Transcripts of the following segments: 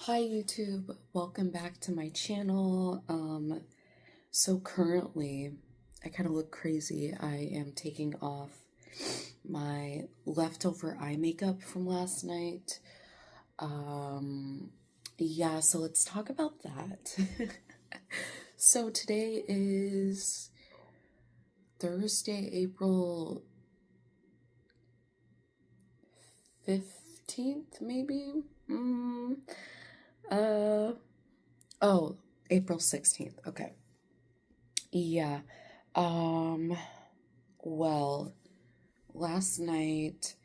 Hi YouTube, welcome back to my channel. So currently, I kind of look crazy. I am taking off my leftover eye makeup from last night. Um, yeah, so let's talk about that. So today is Thursday, April 15th, maybe? Uh, oh, April 16th. Okay. Yeah. Um, well, last night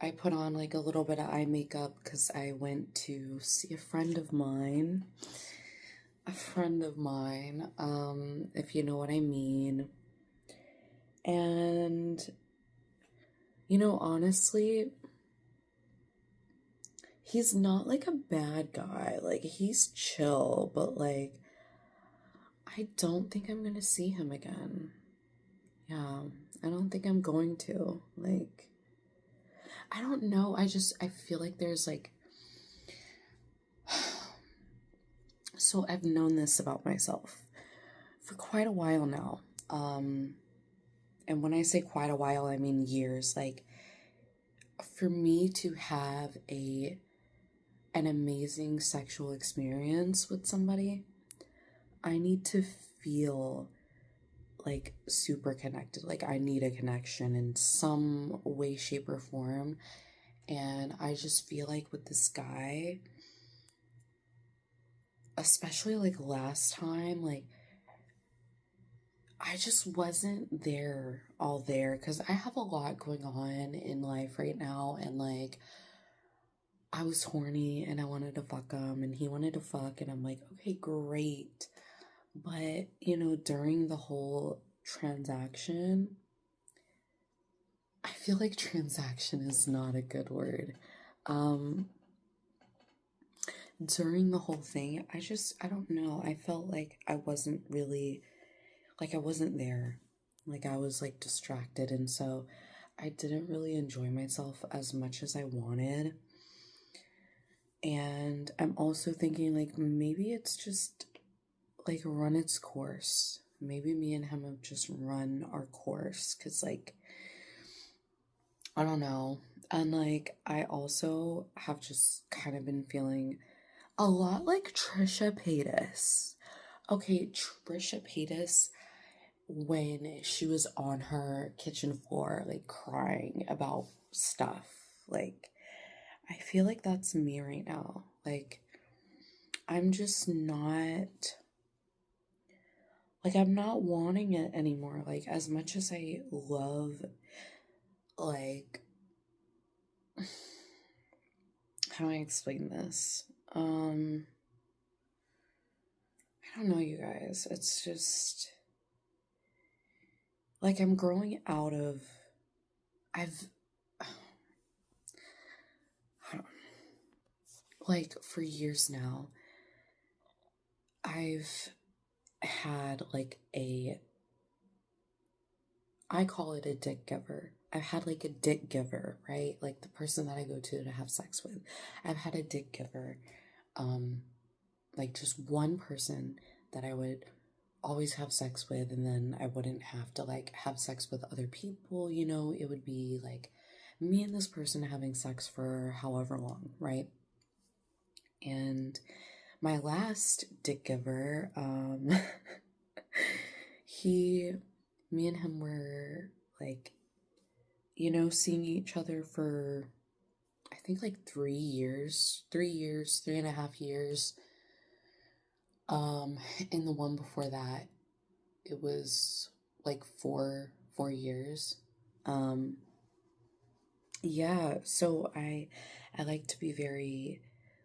I put on like a little bit of eye makeup because I went to see a friend of mine. If you know what I mean. And, honestly, he's not like a bad guy. Like, he's chill, but like, I don't think I'm gonna see him again. Yeah, I don't think I'm going to. Like, I don't know. I feel like there's like, so I've known this about myself for quite a while now. And when I say quite a while, I mean years. Like, for me to have an amazing sexual experience with somebody, I need to feel like super connected. Like, I need a connection in some way, shape, or form. And I just feel like with this guy, especially like last time, like I just wasn't all there because I have a lot going on in life right now. And like, I was horny and I wanted to fuck him and he wanted to fuck. And I'm like, okay, great. But, during the whole transaction, I feel like transaction is not a good word. Um, During the whole thing, I don't know. I felt like I wasn't there. Like, I was like distracted. And so I didn't really enjoy myself as much as I wanted. And I'm also thinking, like, maybe it's just like run its course. Maybe me and him have just run our course. Cause, like, I don't know. And like, I also have just kind of been feeling a lot like Trisha Paytas. Okay, Trisha Paytas, when she was on her kitchen floor, like crying about stuff, like, I feel like that's me right now. Like, I'm just not, like, I'm not wanting it anymore. Like, as much as I love, like, how do I explain this? I don't know, you guys. It's just, like, I'm growing out of, I've, like, for years now, I've had like I call it a dick giver. I've had like a dick giver, right? Like the person that I go to have sex with. I've had a dick giver. Um, like just one person that I would always have sex with, and then I wouldn't have to like have sex with other people, it would be like me and this person having sex for however long, right? And my last dick giver, he, me and him were like, seeing each other for, I think like 3 years, 3 years, 3.5 years. And the one before that, it was like four years. Um, yeah, so I like to be very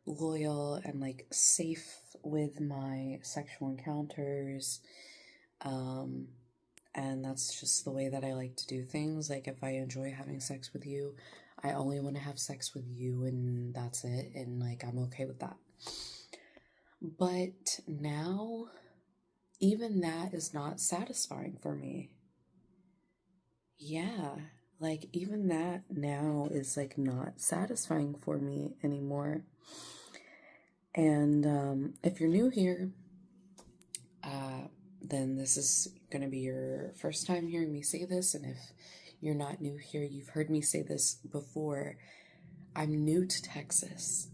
loyal and like safe with my sexual encounters. Um, and that's just the way that I like to do things. Like, if I enjoy having sex with you, I only want to have sex with you, and that's it. And like, I'm okay with that. But now, even that is not satisfying for me. Yeah, like, even that now is like not satisfying for me anymore. And if you're new here, then this is going to be your first time hearing me say this. And if you're not new here, you've heard me say this before. I'm new to Texas.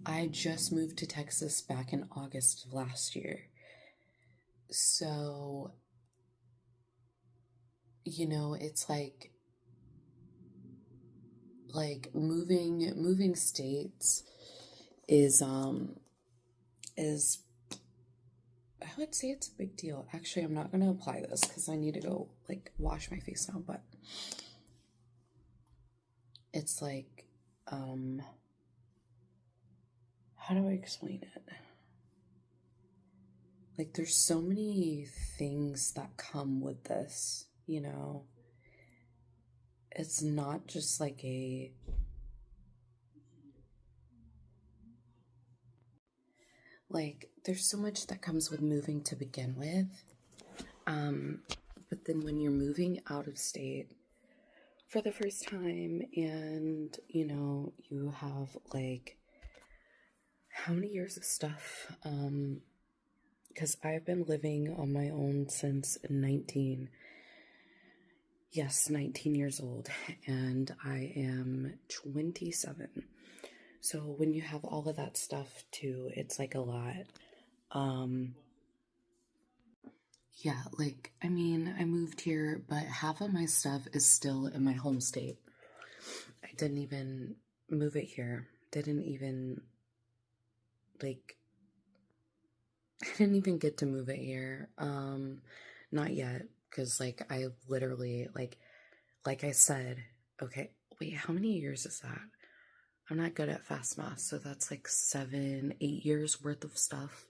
I just moved to Texas back in August of last year. So, you know, it's like moving states is I would say it's a big deal. Actually, I'm not going to apply this because I need to go like wash my face now, but it's like how do I explain it? Like there's so many things that come with this, you know. It's not just like there's so much that comes with moving to begin with. But then when you're moving out of state for the first time and, you know, you have like how many years of stuff? Because I've been living on my own since 19 years old, and I am 27. So when you have all of that stuff too, it's like a lot. Yeah, like, I mean, I moved here, but half of my stuff is still in my home state. I didn't even move it here. Didn't even, like, I didn't even get to move it here. Not yet, because, like, I literally, like I said, okay, wait, how many years is that? I'm not good at fast math, so that's like 7, 8 years worth of stuff.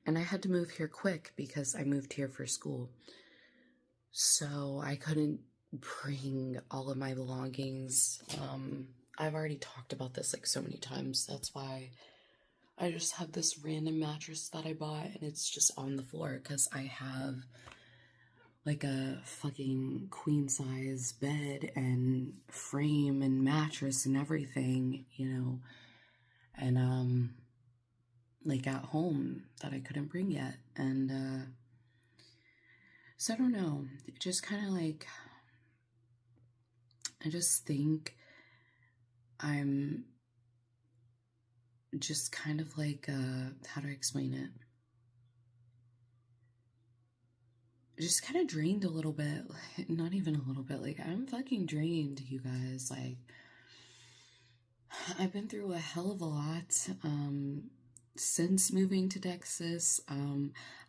And I had to move here quick because I moved here for school. So I couldn't bring all of my belongings. I've already talked about this like so many times. That's why I just have this random mattress that I bought and it's just on the floor because I have like a fucking queen size bed and frame and mattress and everything, you know, and like at home that I couldn't bring yet. And so I don't know, it just kind of like, I just think I'm just kind of like, how do I explain it? Just kind of drained a little bit, not even a little bit, like I'm fucking drained, you guys. Like I've been through a hell of a lot since moving to Texas.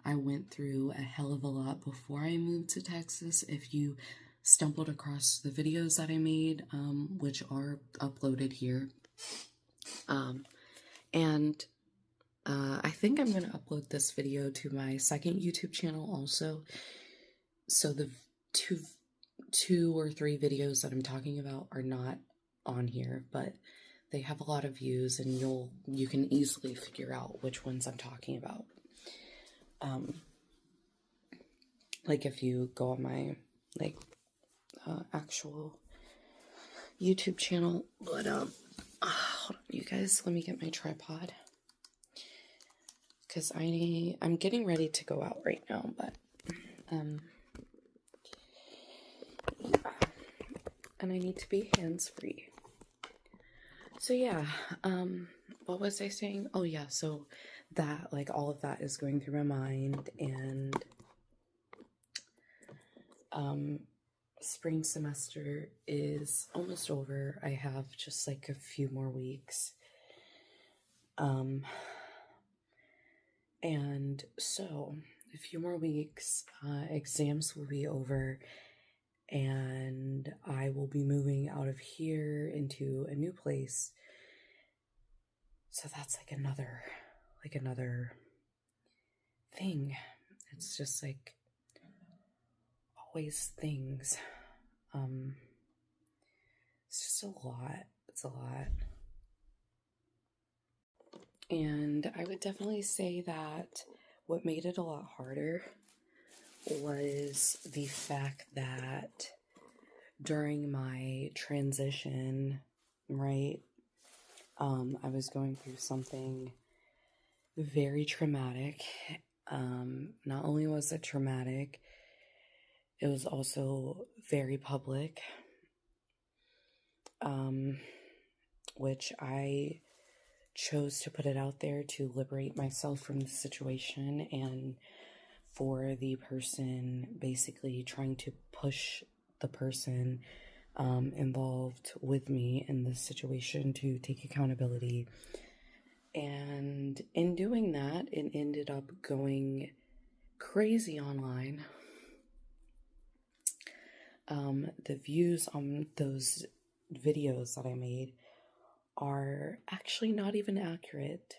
I went through a hell of a lot before I moved to Texas. If you stumbled across the videos that I made, which are uploaded here, and I think I'm going to upload this video to my second YouTube channel also. So the two or three videos that I'm talking about are not on here, but they have a lot of views and you can easily figure out which ones I'm talking about. Like if you go on my actual YouTube channel, but hold on, you guys, let me get my tripod because I'm getting ready to go out right now, but yeah. And I need to be hands-free. So yeah, what was I saying? Oh yeah, so that, like, all of that is going through my mind, and spring semester is almost over. I have just like a few more weeks. And so a few more weeks, exams will be over, and I will be moving out of here into a new place. So that's like another thing. It's just like always things. It's just a lot. It's a lot. And I would definitely say that what made it a lot harder was the fact that during my transition, right, I was going through something very traumatic. Not only was it traumatic, it was also very public, which I chose to put it out there to liberate myself from the situation and for the person basically trying to push the person involved with me in this situation to take accountability. And in doing that, it ended up going crazy online. The views on those videos that I made are actually not even accurate,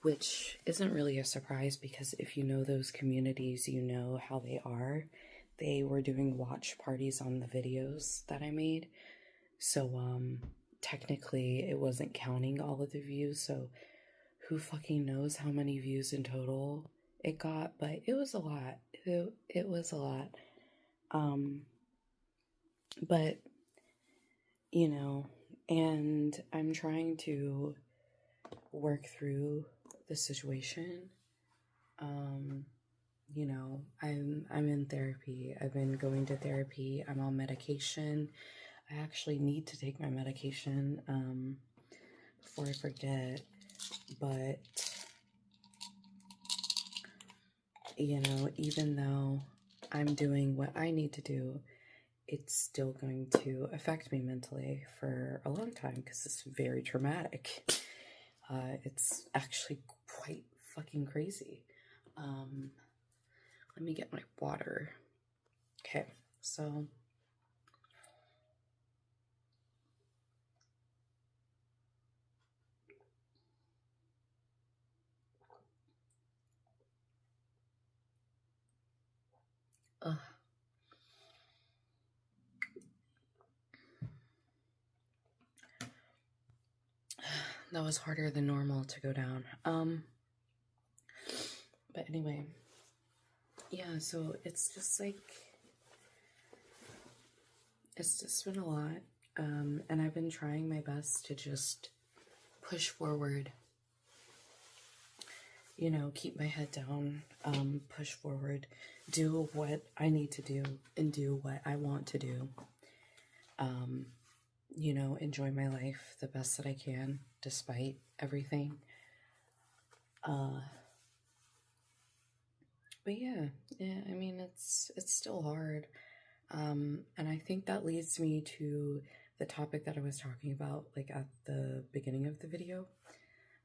which isn't really a surprise because if you know those communities, you know how they are. They were doing watch parties on the videos that I made, so technically it wasn't counting all of the views, so who fucking knows how many views in total it got, but it was a lot. It was a lot. But, you know, and I'm trying to work through the situation. You know, I'm in therapy. I've been going to therapy. I'm on medication. I actually need to take my medication before I forget. But, you know, even though I'm doing what I need to do, it's still going to affect me mentally for a long time because it's very traumatic. It's actually quite fucking crazy. Let me get my water. Okay, so that was harder than normal to go down. But anyway, yeah, so it's just like, it's just been a lot. And I've been trying my best to just push forward, you know, keep my head down, push forward, do what I need to do and do what I want to do. You know, enjoy my life the best that I can despite everything. But yeah, I mean, it's still hard. And I think that leads me to the topic that I was talking about, like at the beginning of the video.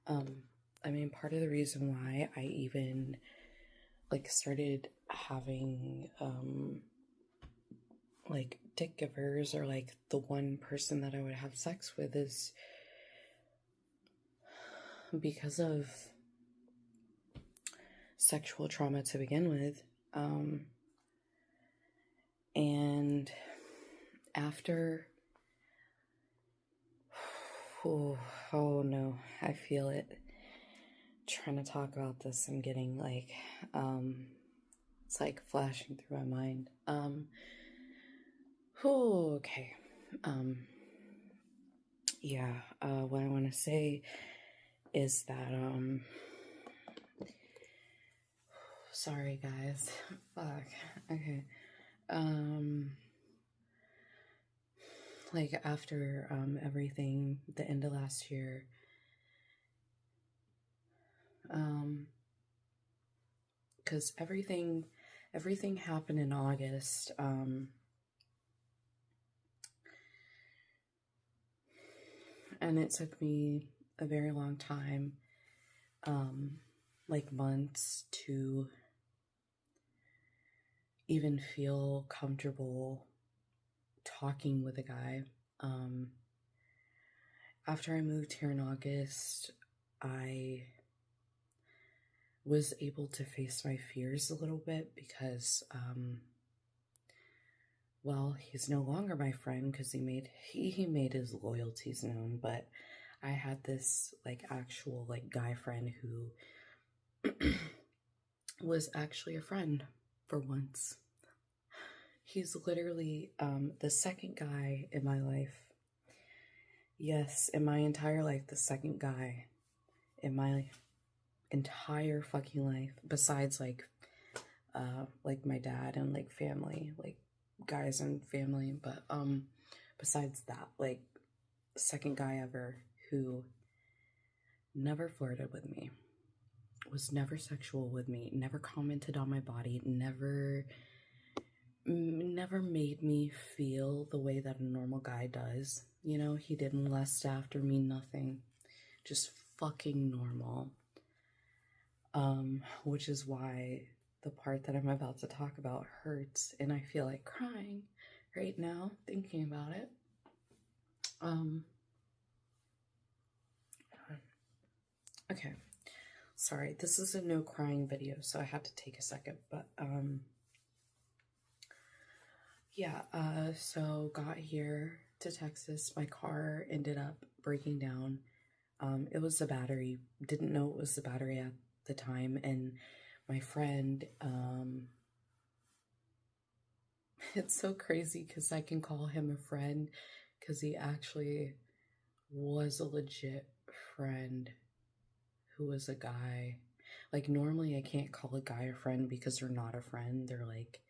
I mean, part of the reason why I even like started having like dick givers or like the one person that I would have sex with is because of sexual trauma to begin with. And after, oh no, I feel it. Trying to talk about this, I'm getting like, it's like flashing through my mind. Okay. Yeah, what I want to say is that, sorry guys, fuck, okay, like after, everything, the end of last year, because everything happened in August, and it took me a very long time, like months, to even feel comfortable talking with a guy. After I moved here in August, I was able to face my fears a little bit because, well, he's no longer my friend because he made his loyalties known, but I had this like actual like guy friend who was actually a friend for once. He's literally the second guy in my life. Yes, in my entire life, the second guy in my entire fucking life, besides like my dad and like family, like guys and family, but besides that, like second guy ever who never flirted with me, was never sexual with me, never commented on my body, never made me feel the way that a normal guy does. You know, he didn't lust after me, nothing. Just fucking normal. Which is why the part that I'm about to talk about hurts and I feel like crying right now thinking about it. Okay. Sorry, this is a no crying video, so I had to take a second, but yeah, so got here to Texas. My car ended up breaking down. It was the battery. Didn't know it was the battery at the time, and my friend, it's so crazy because I can call him a friend because he actually was a legit friend who was a guy. Like, normally I can't call a guy a friend because they're not a friend. They're like,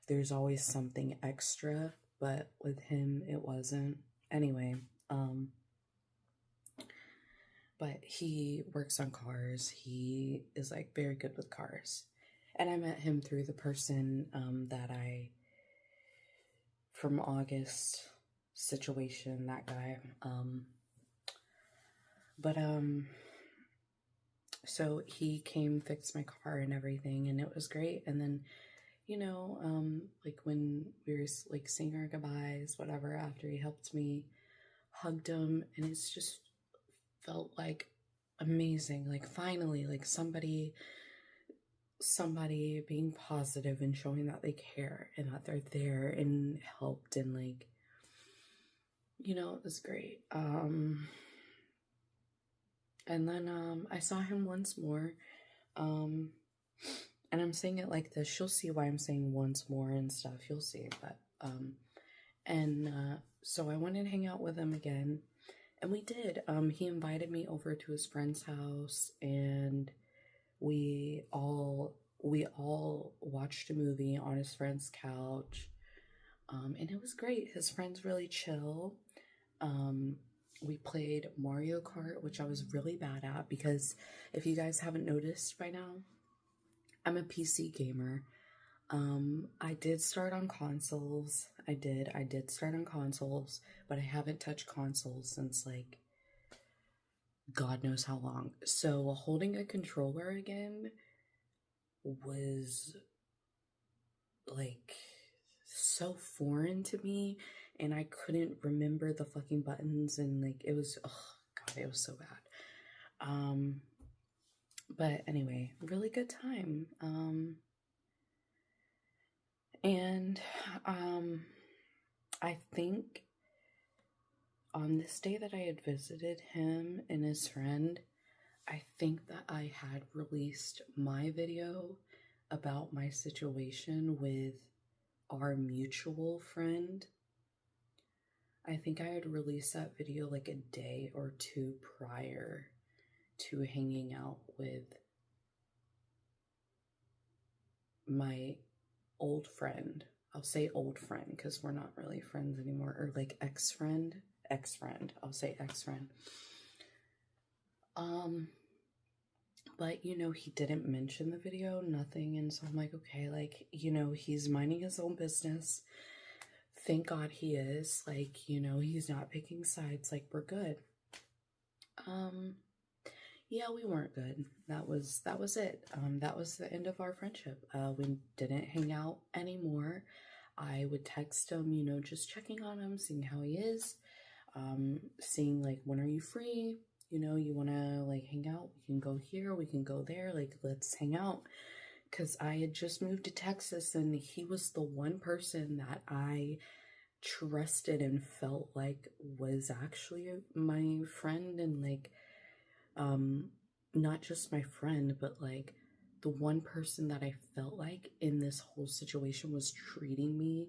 there's always something extra, but with him, it wasn't. Anyway, but he works on cars. He is like very good with cars. And I met him through the person that from August situation, that guy. So he came, fixed my car and everything, and it was great. And then, you know, like when we were like saying our goodbyes, whatever, after he helped me, hugged him, and it's just felt like amazing. Like finally, like somebody being positive and showing that they care and that they're there and helped, and like, you know, it was great. And then I saw him once more. And I'm saying it like this. You'll see why I'm saying once more and stuff. You'll see. But so I went and hang out with him again, and we did. He invited me over to his friend's house, and we all watched a movie on his friend's couch. And it was great. His friend's really chill. We played Mario Kart, which I was really bad at because if you guys haven't noticed by now, I'm a PC gamer. I did start on consoles. I did start on consoles, but I haven't touched consoles since like God knows how long. So holding a controller again was like so foreign to me, and I couldn't remember the fucking buttons, and like it was, oh God, it was so bad. But anyway, really good time. And I think on this day that I had visited him and his friend, I think that I had released my video about my situation with our mutual friend. I think I had released that video like a day or two prior to hanging out with my old friend. I'll say old friend because we're not really friends anymore, or like ex-friend. I'll say ex-friend. But you know, he didn't mention the video, nothing, and so I'm like, okay, like, you know, he's minding his own business. Thank God he is. Like, you know, he's not picking sides, like we're good. Yeah, we weren't good. That was it. That was the end of our friendship. We didn't hang out anymore. I would text him, you know, just checking on him, seeing how he is, seeing like, when are you free? You know, you want to like hang out? We can go here, we can go there, like let's hang out. Because I had just moved to Texas, and he was the one person that I trusted and felt like was actually my friend, and like not just my friend, but like the one person that I felt like in this whole situation was treating me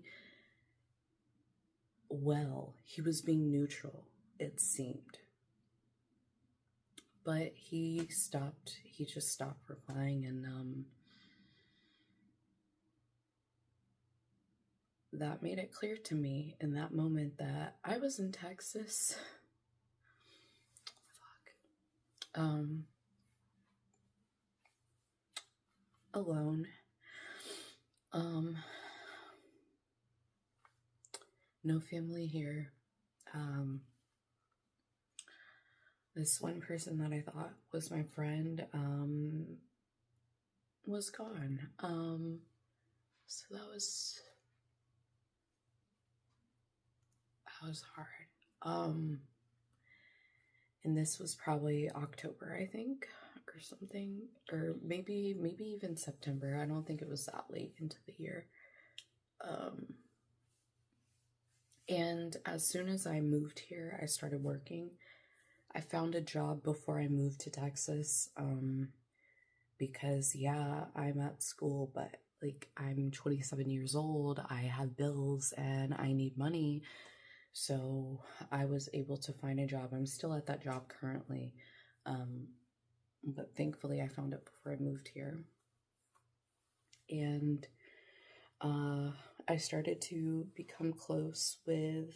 well. He was being neutral. it seemed. But he just stopped replying, and that made it clear to me in that moment that I was in Texas. Alone. No family here. This one person that I thought was my friend, was gone. So that was hard. And this was probably October, I think, or something, or maybe even September. I don't think it was that late into the year. And as soon as I moved here, I started working. I found a job before I moved to Texas, because yeah, I'm at school, but like I'm 27 years old, I have bills, and I need money. So I was able to find a job. I'm still at that job currently, but thankfully I found it before I moved here. And I started to become close with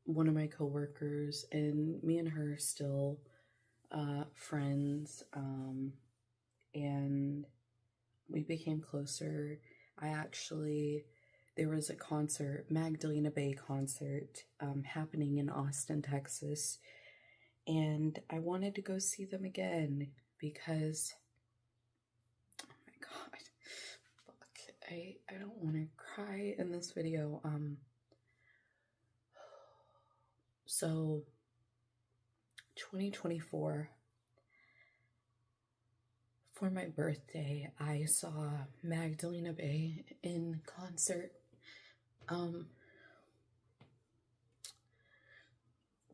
one of my coworkers, and me and her still friends, and we became closer. There was a concert, Magdalena Bay concert, happening in Austin, Texas, and I wanted to go see them again because, oh my god, fuck, I don't want to cry in this video. So 2024, for my birthday, I saw Magdalena Bay in concert.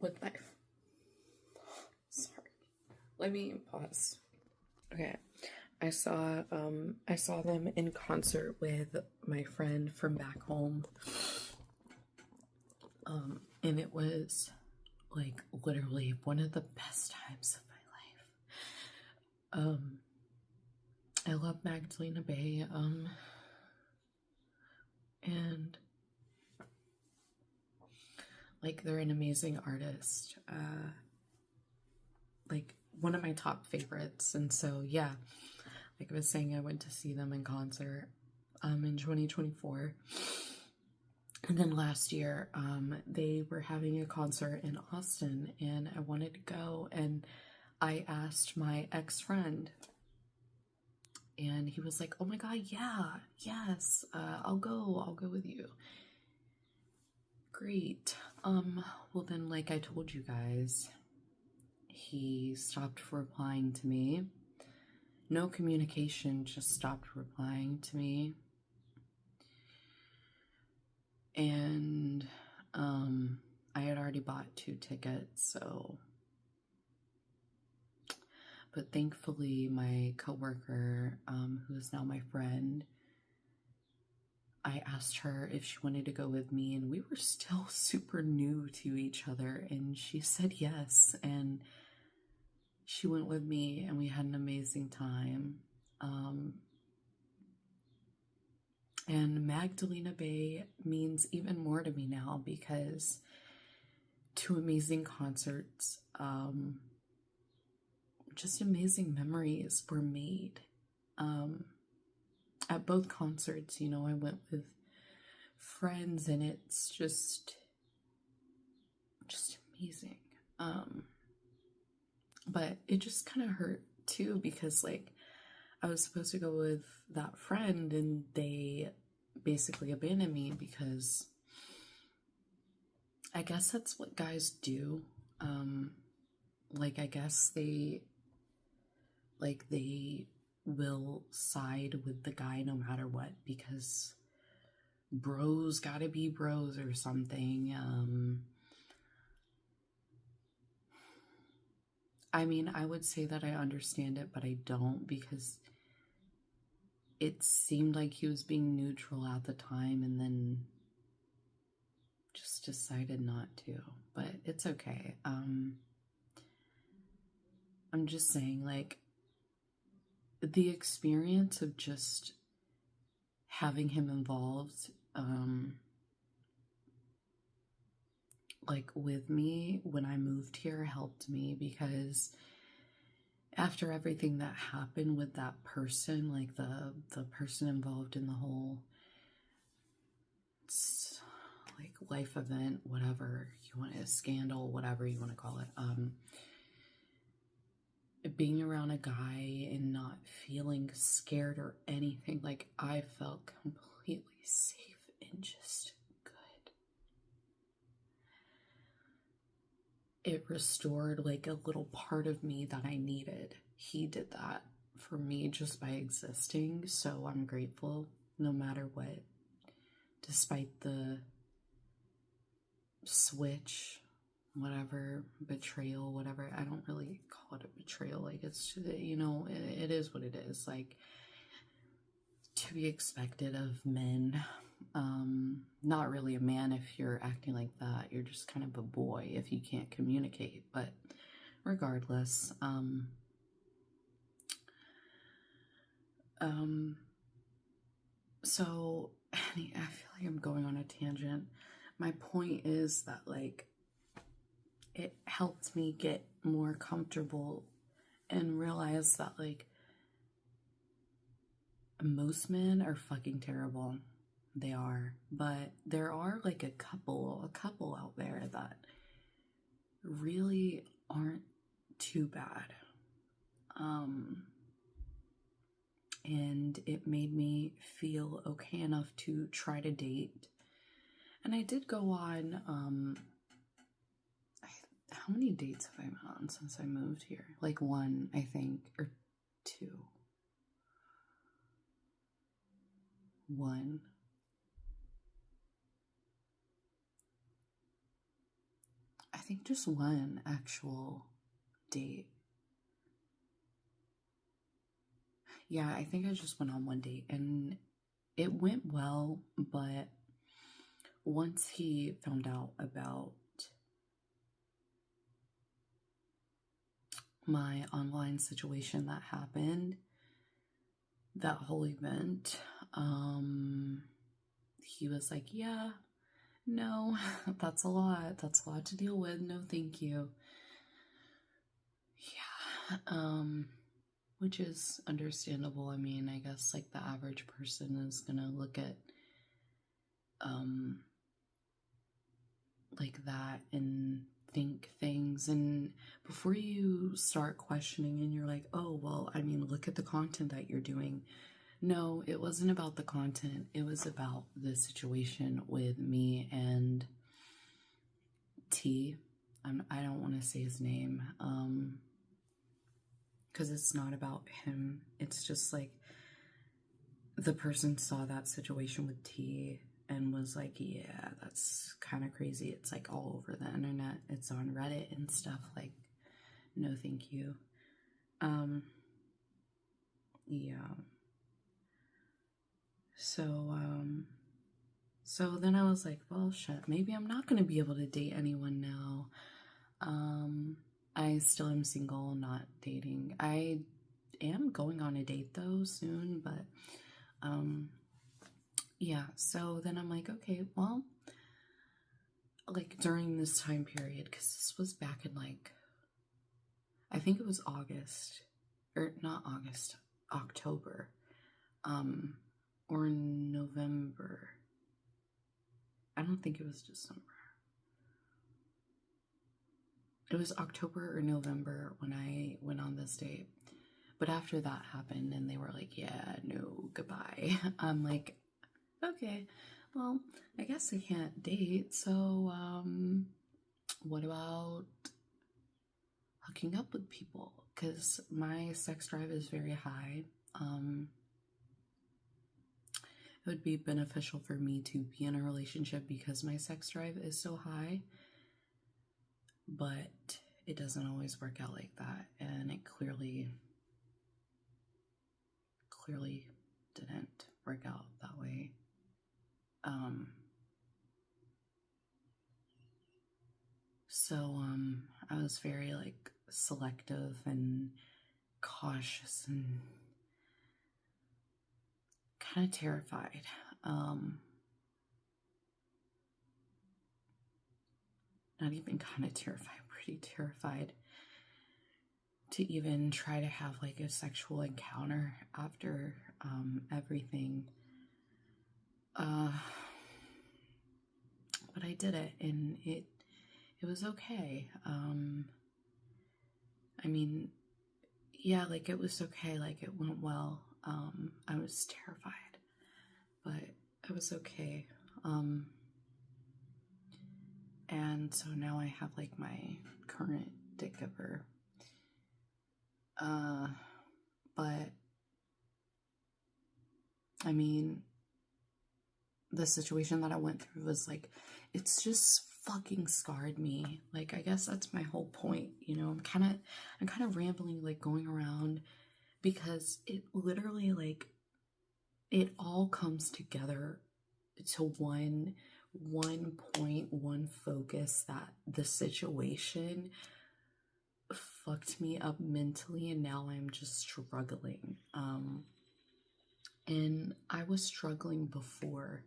With my, sorry, let me pause. Okay, I saw them in concert with my friend from back home. And it was like literally one of the best times of my life. I love Magdalena Bay, and like they're an amazing artist, like one of my top favorites. And so yeah, like I was saying, I went to see them in concert in 2024. And then last year, they were having a concert in Austin, and I wanted to go, and I asked my ex-friend, and he was like, oh my god, yeah, yes, I'll go with you. Great. Well then, like I told you guys, he stopped replying to me. No communication, just stopped replying to me. And I had already bought 2 tickets, so, but thankfully my coworker, who is now my friend, I asked her if she wanted to go with me, and we were still super new to each other, and she said yes, and she went with me, and we had an amazing time. And Magdalena Bay means even more to me now because 2 amazing concerts, just amazing memories were made. At both concerts, you know, I went with friends, and it's just amazing. But it just kind of hurt too, because like I was supposed to go with that friend, and they basically abandoned me because I guess that's what guys do. Like I guess they will side with the guy no matter what, because bros gotta be bros or something. I mean, I would say that I understand it, but I don't, because it seemed like he was being neutral at the time, and then just decided not to, but it's okay. I'm just saying, like, the experience of just having him involved, like, with me when I moved here helped me, because after everything that happened with that person, like the person involved in the whole like life event, whatever you want, a scandal, whatever you want to call it, being around a guy and not feeling scared or anything, like I felt completely safe and just good. It restored like a little part of me that I needed. He did that for me just by existing, so I'm grateful no matter what. Despite the switch, whatever, betrayal, whatever, I don't really call it a betrayal, like it's, you know, it is what it is, like, to be expected of men. Not really a man if you're acting like that, you're just kind of a boy if you can't communicate, but regardless, so I feel like I'm going on a tangent. My point is that, like, it helped me get more comfortable and realize that, like, most men are fucking terrible. They are. But there are, like, a couple out there that really aren't too bad. And it made me feel okay enough to try to date. And I did go on, how many dates have I been on since I moved here? Like one, I think, or two. One. I think just one actual date. Yeah, I think I just went on one date and it went well, but once he found out about my online situation that happened, that whole event, he was like, yeah, no, that's a lot to deal with, no thank you. Yeah, which is understandable. I mean, I guess like the average person is gonna look at like that and think things, and before you start questioning and you're like, oh well, I mean, look at the content that you're doing. No, it wasn't about the content, it was about the situation with me and T. I don't want to say his name because it's not about him, it's just like the person saw that situation with T and was like, yeah, that's kind of crazy. It's like all over the internet. It's on Reddit and stuff. Like, no thank you. Yeah. So then I was like, well, shit, maybe I'm not going to be able to date anyone now. I still am single, not dating. I am going on a date though soon, but yeah, so then I'm like, okay, well, like during this time period, because this was back in like, I think it was August, or not August, October, or November. I don't think it was December. It was October or November when I went on this date. But after that happened and they were like, yeah, no, goodbye. I'm like, okay, well, I guess I can't date. So, what about hooking up with people? Because my sex drive is very high. It would be beneficial for me to be in a relationship because my sex drive is so high. But it doesn't always work out like that. And it clearly didn't work out that way. So, I was very like selective and cautious and kind of terrified. Not even kind of terrified, pretty terrified to even try to have like a sexual encounter after everything. But I did it, and it was okay. I mean, yeah, like it was okay, like it went well. I was terrified, but it was okay. And so now I have like my current dick giver. But I mean, the situation that I went through was like, it's just fucking scarred me. Like, I guess that's my whole point, you know. I'm kind of rambling, like going around, because it literally, like, it all comes together to one point, one focus, that the situation fucked me up mentally, and now I'm just struggling. And I was struggling before,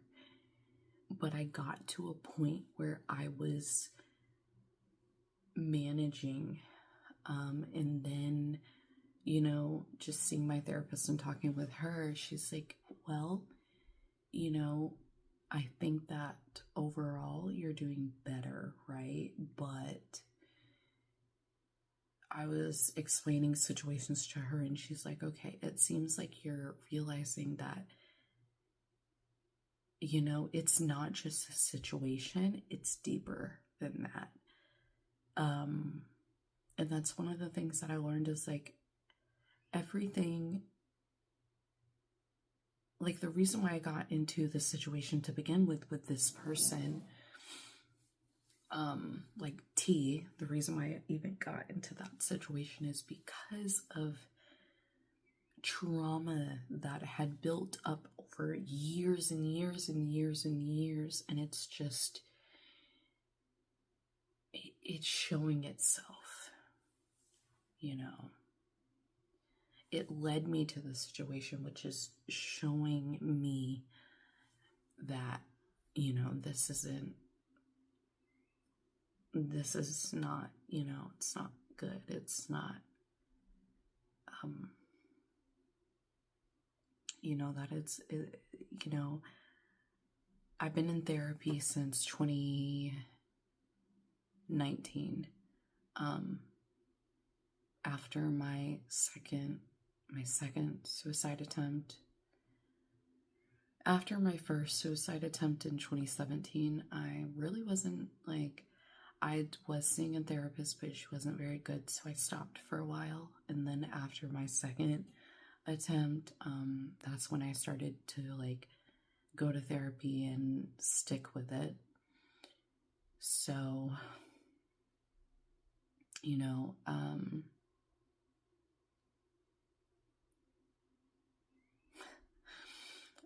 but I got to a point where I was managing, and then, you know, just seeing my therapist and talking with her, she's like, well, you know, I think that overall you're doing better, right? But I was explaining situations to her, and she's like, okay, it seems like you're realizing that, you know, it's not just a situation, it's deeper than that. And that's one of the things that I learned, is like, everything, like the reason why I got into this situation to begin with this person, like T, the reason why I even got into that situation is because of trauma that had built up over years and years and years and years, and it's just, it's showing itself, you know. It led me to the situation, which is showing me that, you know, this is not, you know, it's not good. It's not, you know, that you know, I've been in therapy since 2019. After my second suicide attempt. After my first suicide attempt in 2017, I really wasn't like, I was seeing a therapist, but she wasn't very good, so I stopped for a while. And then after my second attempt, that's when I started to like go to therapy and stick with it. So, you know,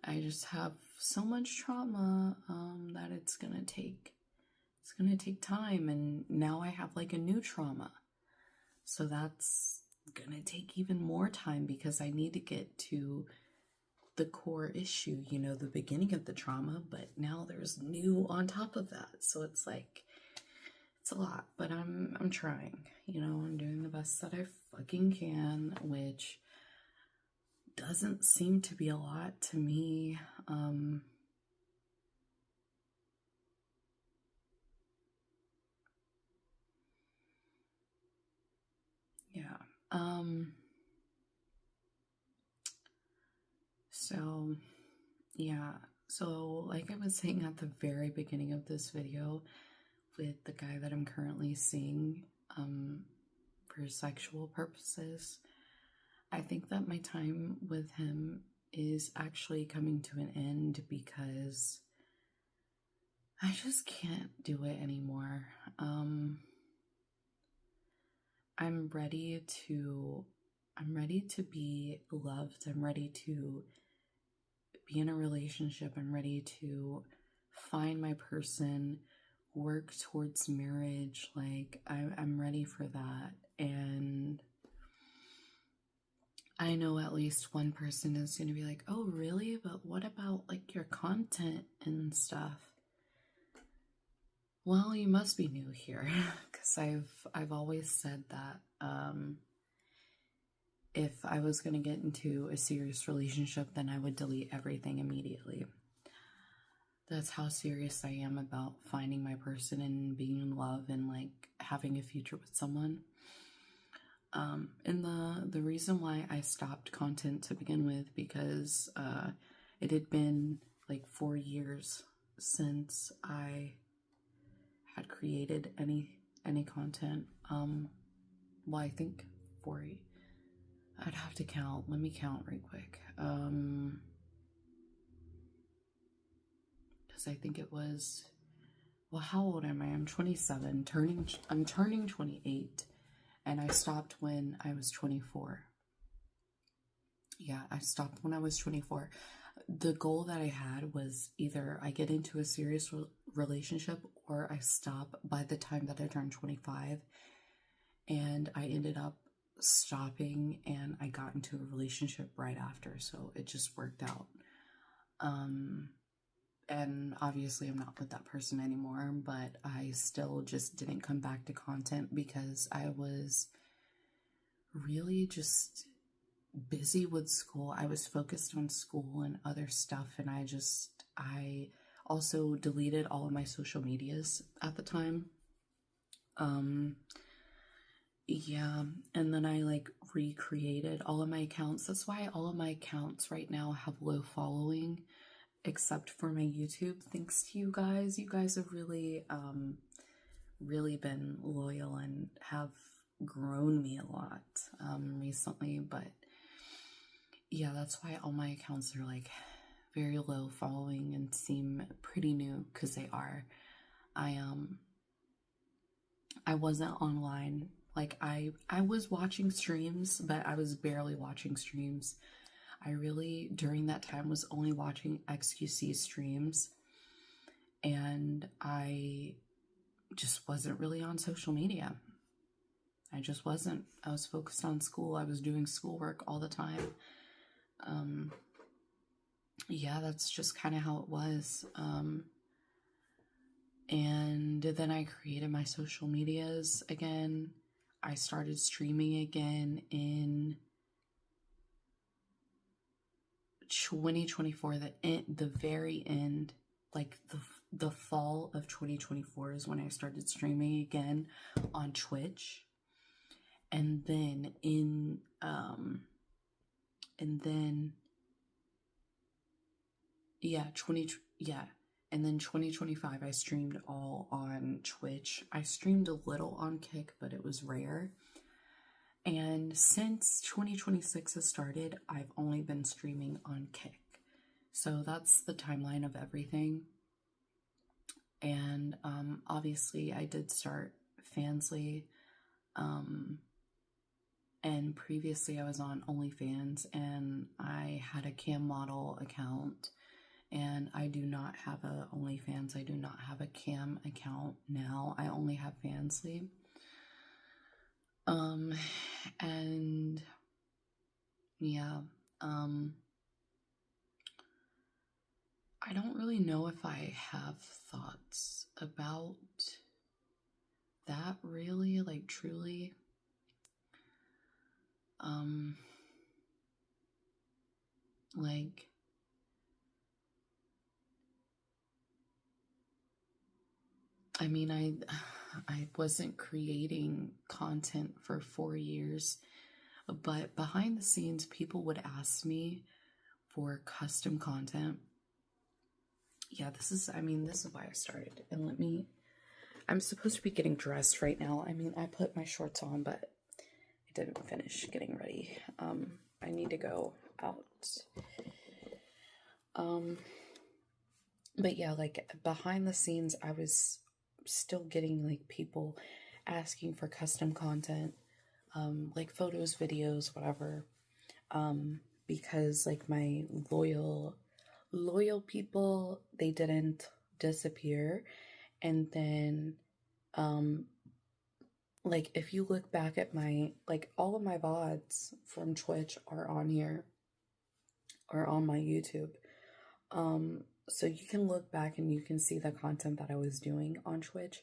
I just have so much trauma that it's gonna take time, and now I have like a new trauma, so that's gonna take even more time, because I need to get to the core issue, you know, the beginning of the trauma, but now there's new on top of that, so it's like, it's a lot, but I'm trying, you know, I'm doing the best that I fucking can, which doesn't seem to be a lot to me. Yeah. So, yeah. So, like I was saying at the very beginning of this video, with the guy that I'm currently seeing, for sexual purposes, I think that my time with him is actually coming to an end, because I just can't do it anymore. I'm ready to be loved. I'm ready to be in a relationship. I'm ready to find my person work towards marriage. Like, I'm ready for that. And I know at least one person is going to be like, oh, really? But what about like your content and stuff? Well, you must be new here, because I've always said that if I was going to get into a serious relationship, then I would delete everything immediately. That's how serious I am about finding my person and being in love and like having a future with someone. And the reason why I stopped content to begin with, because it had been like 4 years since I had created any content. Well, I think 4. I'd have to count. Let me count right quick. Because I think it was, well, how old am I? I'm 27. I'm turning 28. And I stopped when I was 24. Yeah, I stopped when I was 24. The goal that I had was either I get into a serious relationship or I stop by the time that I turned 25. And I ended up stopping and I got into a relationship right after. So it just worked out. And obviously I'm not with that person anymore, but I still just didn't come back to content because I was really just busy with school. I was focused on school and other stuff, and I also deleted all of my social medias at the time. Yeah, and then I like recreated all of my accounts. That's why all of my accounts right now have low following, except for my YouTube. Thanks to you guys. You guys have really really been loyal and have grown me a lot recently. But yeah, that's why all my accounts are like very low following and seem pretty new, because they are. I wasn't online. Like I was watching streams, but I was barely watching streams. I really, during that time, was only watching XQC streams, and I just wasn't really on social media. I just wasn't. I was focused on school. I was doing schoolwork all the time. Yeah, that's just kind of how it was. And then I created my social medias again. I started streaming again in 2024, the very end, like the fall of 2024 is when I started streaming again on Twitch. And then and then 2025 I streamed all on Twitch. I streamed a little on Kick, but it was rare. And since 2026 has started, I've only been streaming on Kick. So that's the timeline of everything. And obviously I did start Fansly. And previously I was on OnlyFans, and I had a cam model account. And I do not have a OnlyFans. I do not have a cam account now. I only have Fansly. And yeah, I don't really know if I have thoughts about that really, like truly. Like, I mean, I wasn't creating content for 4 years, but behind the scenes, people would ask me for custom content. Yeah, this is why I started. And I'm supposed to be getting dressed right now. I mean, I put my shorts on, but I didn't finish getting ready. I need to go out. But yeah, like behind the scenes, I was still getting like people asking for custom content, like photos, videos, whatever, because like my loyal people, they didn't disappear, And then, like, if you look back at my, like, all of my VODs from Twitch are on here, or on my YouTube. So you can look back and you can see the content that I was doing on Twitch.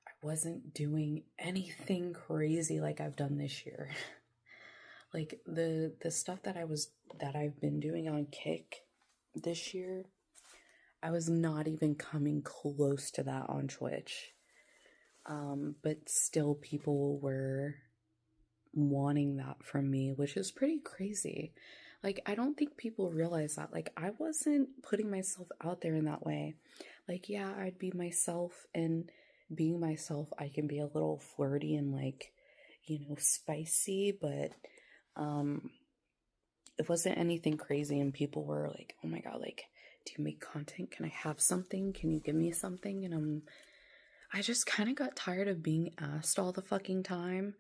I wasn't doing anything crazy like I've done this year. Like the stuff that I've been doing on Kick this year, I was not even coming close to that on Twitch. But still people were wanting that from me, which is pretty crazy. Like, I don't think people realize that. Like, I wasn't putting myself out there in that way. Like, yeah, I'd be myself, and being myself, I can be a little flirty and, like, spicy, but it wasn't anything crazy. And people were like, oh my God, like, do you make content? Can I have something? Can you give me something? And I just kind of got tired of being asked all the fucking time.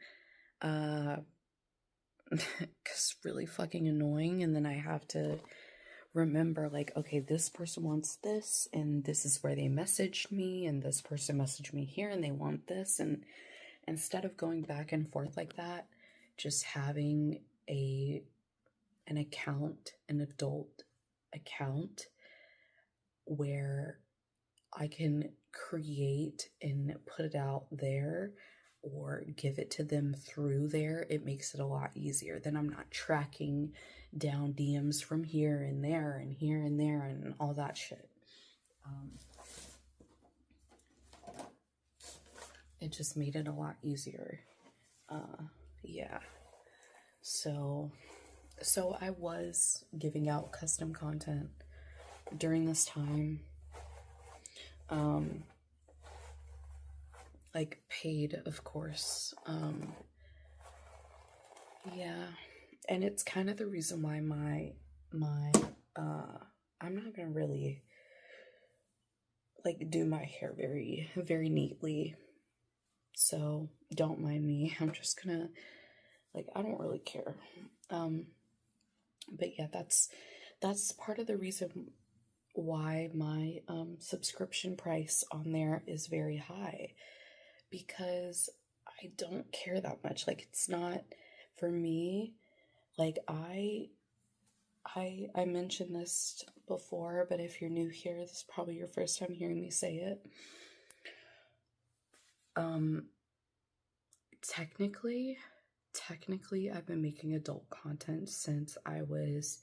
Because really fucking annoying. And then I have to remember, like, okay, this person wants this, and this is where they messaged me, and this person messaged me here, and they want this. And instead of going back and forth like that, just having an account, an adult account, where I can create and put it out there or give it to them through there, it makes it a lot easier. Then I'm not tracking down DMs from here and there and here and there and all that shit. It just made it a lot easier. Yeah. So I was giving out custom content during this time. Like paid, of course. Yeah. And it's kind of the reason why I'm not gonna really like do my hair very, very neatly. So don't mind me. I'm just gonna, like, I don't really care. But yeah, that's part of the reason why my subscription price on there is very high, because I don't care that much. Like, it's not for me. Like, I mentioned this before, but if you're new here, this is probably your first time hearing me say it. Technically I've been making adult content since I was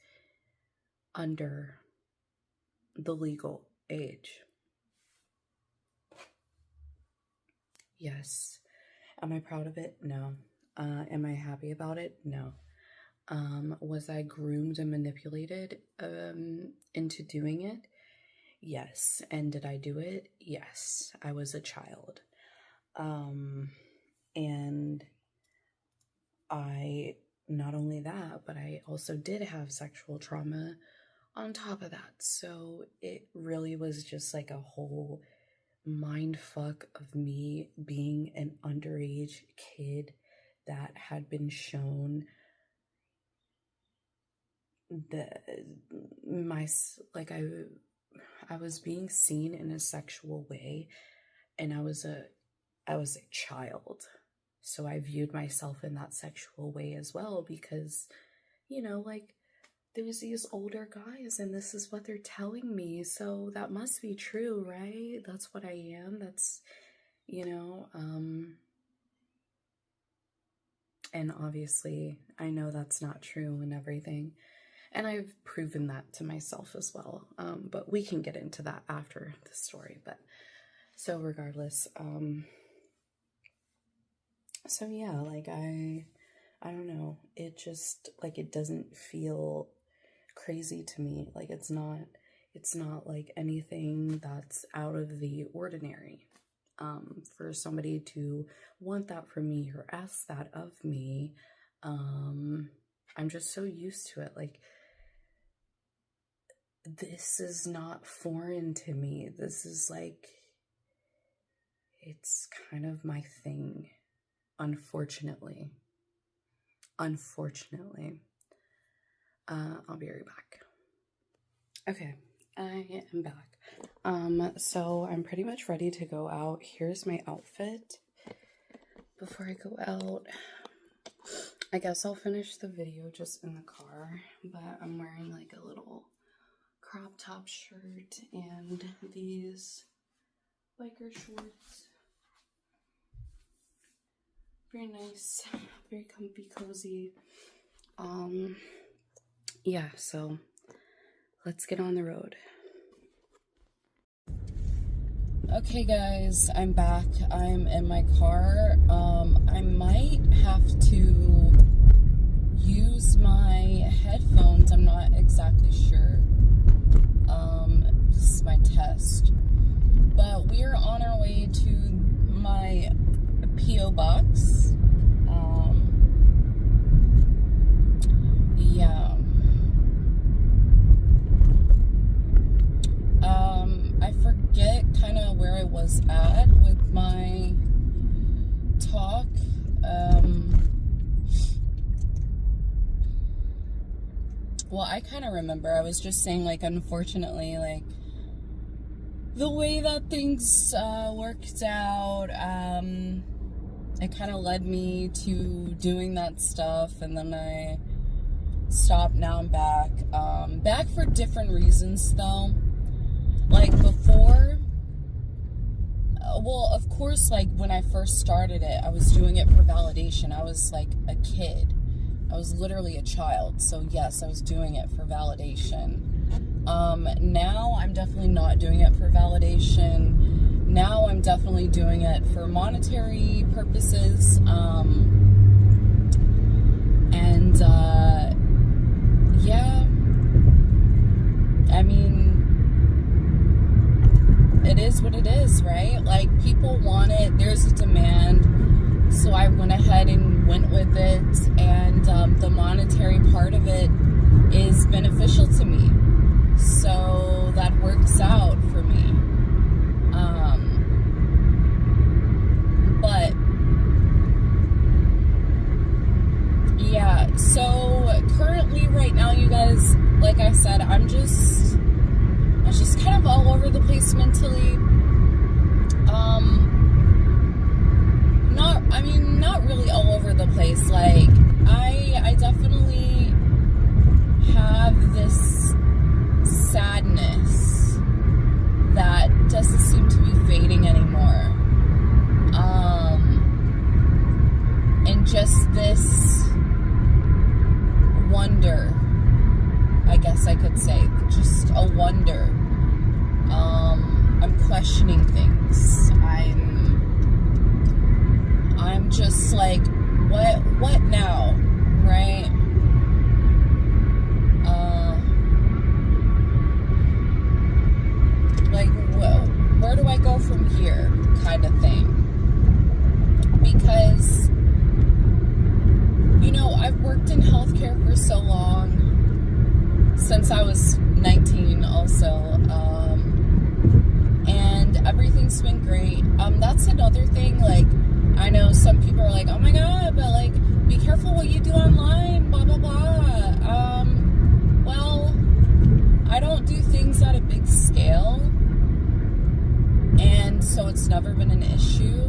under the legal age. Yes. Am I proud of it? No. Am I happy about it? No. Was I groomed and manipulated into doing it? Yes. And did I do it? Yes. I was a child. And I, not only that, but I also did have sexual trauma on top of that. So it really was just like a whole mind fuck of me being an underage kid that had been shown I was being seen in a sexual way, and I was a child. So I viewed myself in that sexual way as well, because, like, there's these older guys and this is what they're telling me. So that must be true, right? That's what I am. That's, and obviously I know that's not true and everything. And I've proven that to myself as well. But we can get into that after the story. But so regardless, so yeah, like I don't know. It just, like, it doesn't feel crazy to me. Like, it's not like anything that's out of the ordinary. For somebody to want that from me or ask that of me, I'm just so used to it. Like, this is not foreign to me. This is like, it's kind of my thing, unfortunately. I'll be right back. Okay. I am back. So I'm pretty much ready to go out. Here's my outfit. Before I go out, I guess I'll finish the video just in the car, but I'm wearing like a little crop top shirt and these biker shorts. Very nice, very comfy, cozy. Yeah, so let's get on the road. Okay guys, I'm back. I'm in my car. I might have to use my headphones. I'm not exactly sure. This is my test. But we're on our way to my P.O. box. Yeah. I forget kind of where I was at with my talk. Well, I kind of remember. I was just saying, like, unfortunately, like, the way that things worked out, it kind of led me to doing that stuff, and then I stopped. Now I'm back. Back for different reasons, though. Like, before, well, of course, like, when I first started it, I was doing it for validation. I was, like, a kid. I was literally a child. So, yes, I was doing it for validation. Now I'm definitely not doing it for validation. Now I'm definitely doing it for monetary purposes. Yeah, I mean, it is what it is, right? Like, people want it. There's a demand. So I went ahead and went with it. And the monetary part of it is beneficial to me. So that works out for me. But yeah, so currently right now, you guys, like I said, I'm just kind of all over the place mentally. Not really all over the place. Like, I definitely have this sadness that doesn't seem to be fading anymore. And just this wonder, I guess I could say, just a wonder. I'm questioning things. I'm just like, what now, right? Like, where do I go from here, kind of thing? Because, you know, I've worked in healthcare for so long, since I was 19 also, and everything's been great. That's another thing. Like, I know some people are like, oh my god, but like, be careful what you do online, blah blah blah. Well, I don't do things at a big scale, and so it's never been an issue.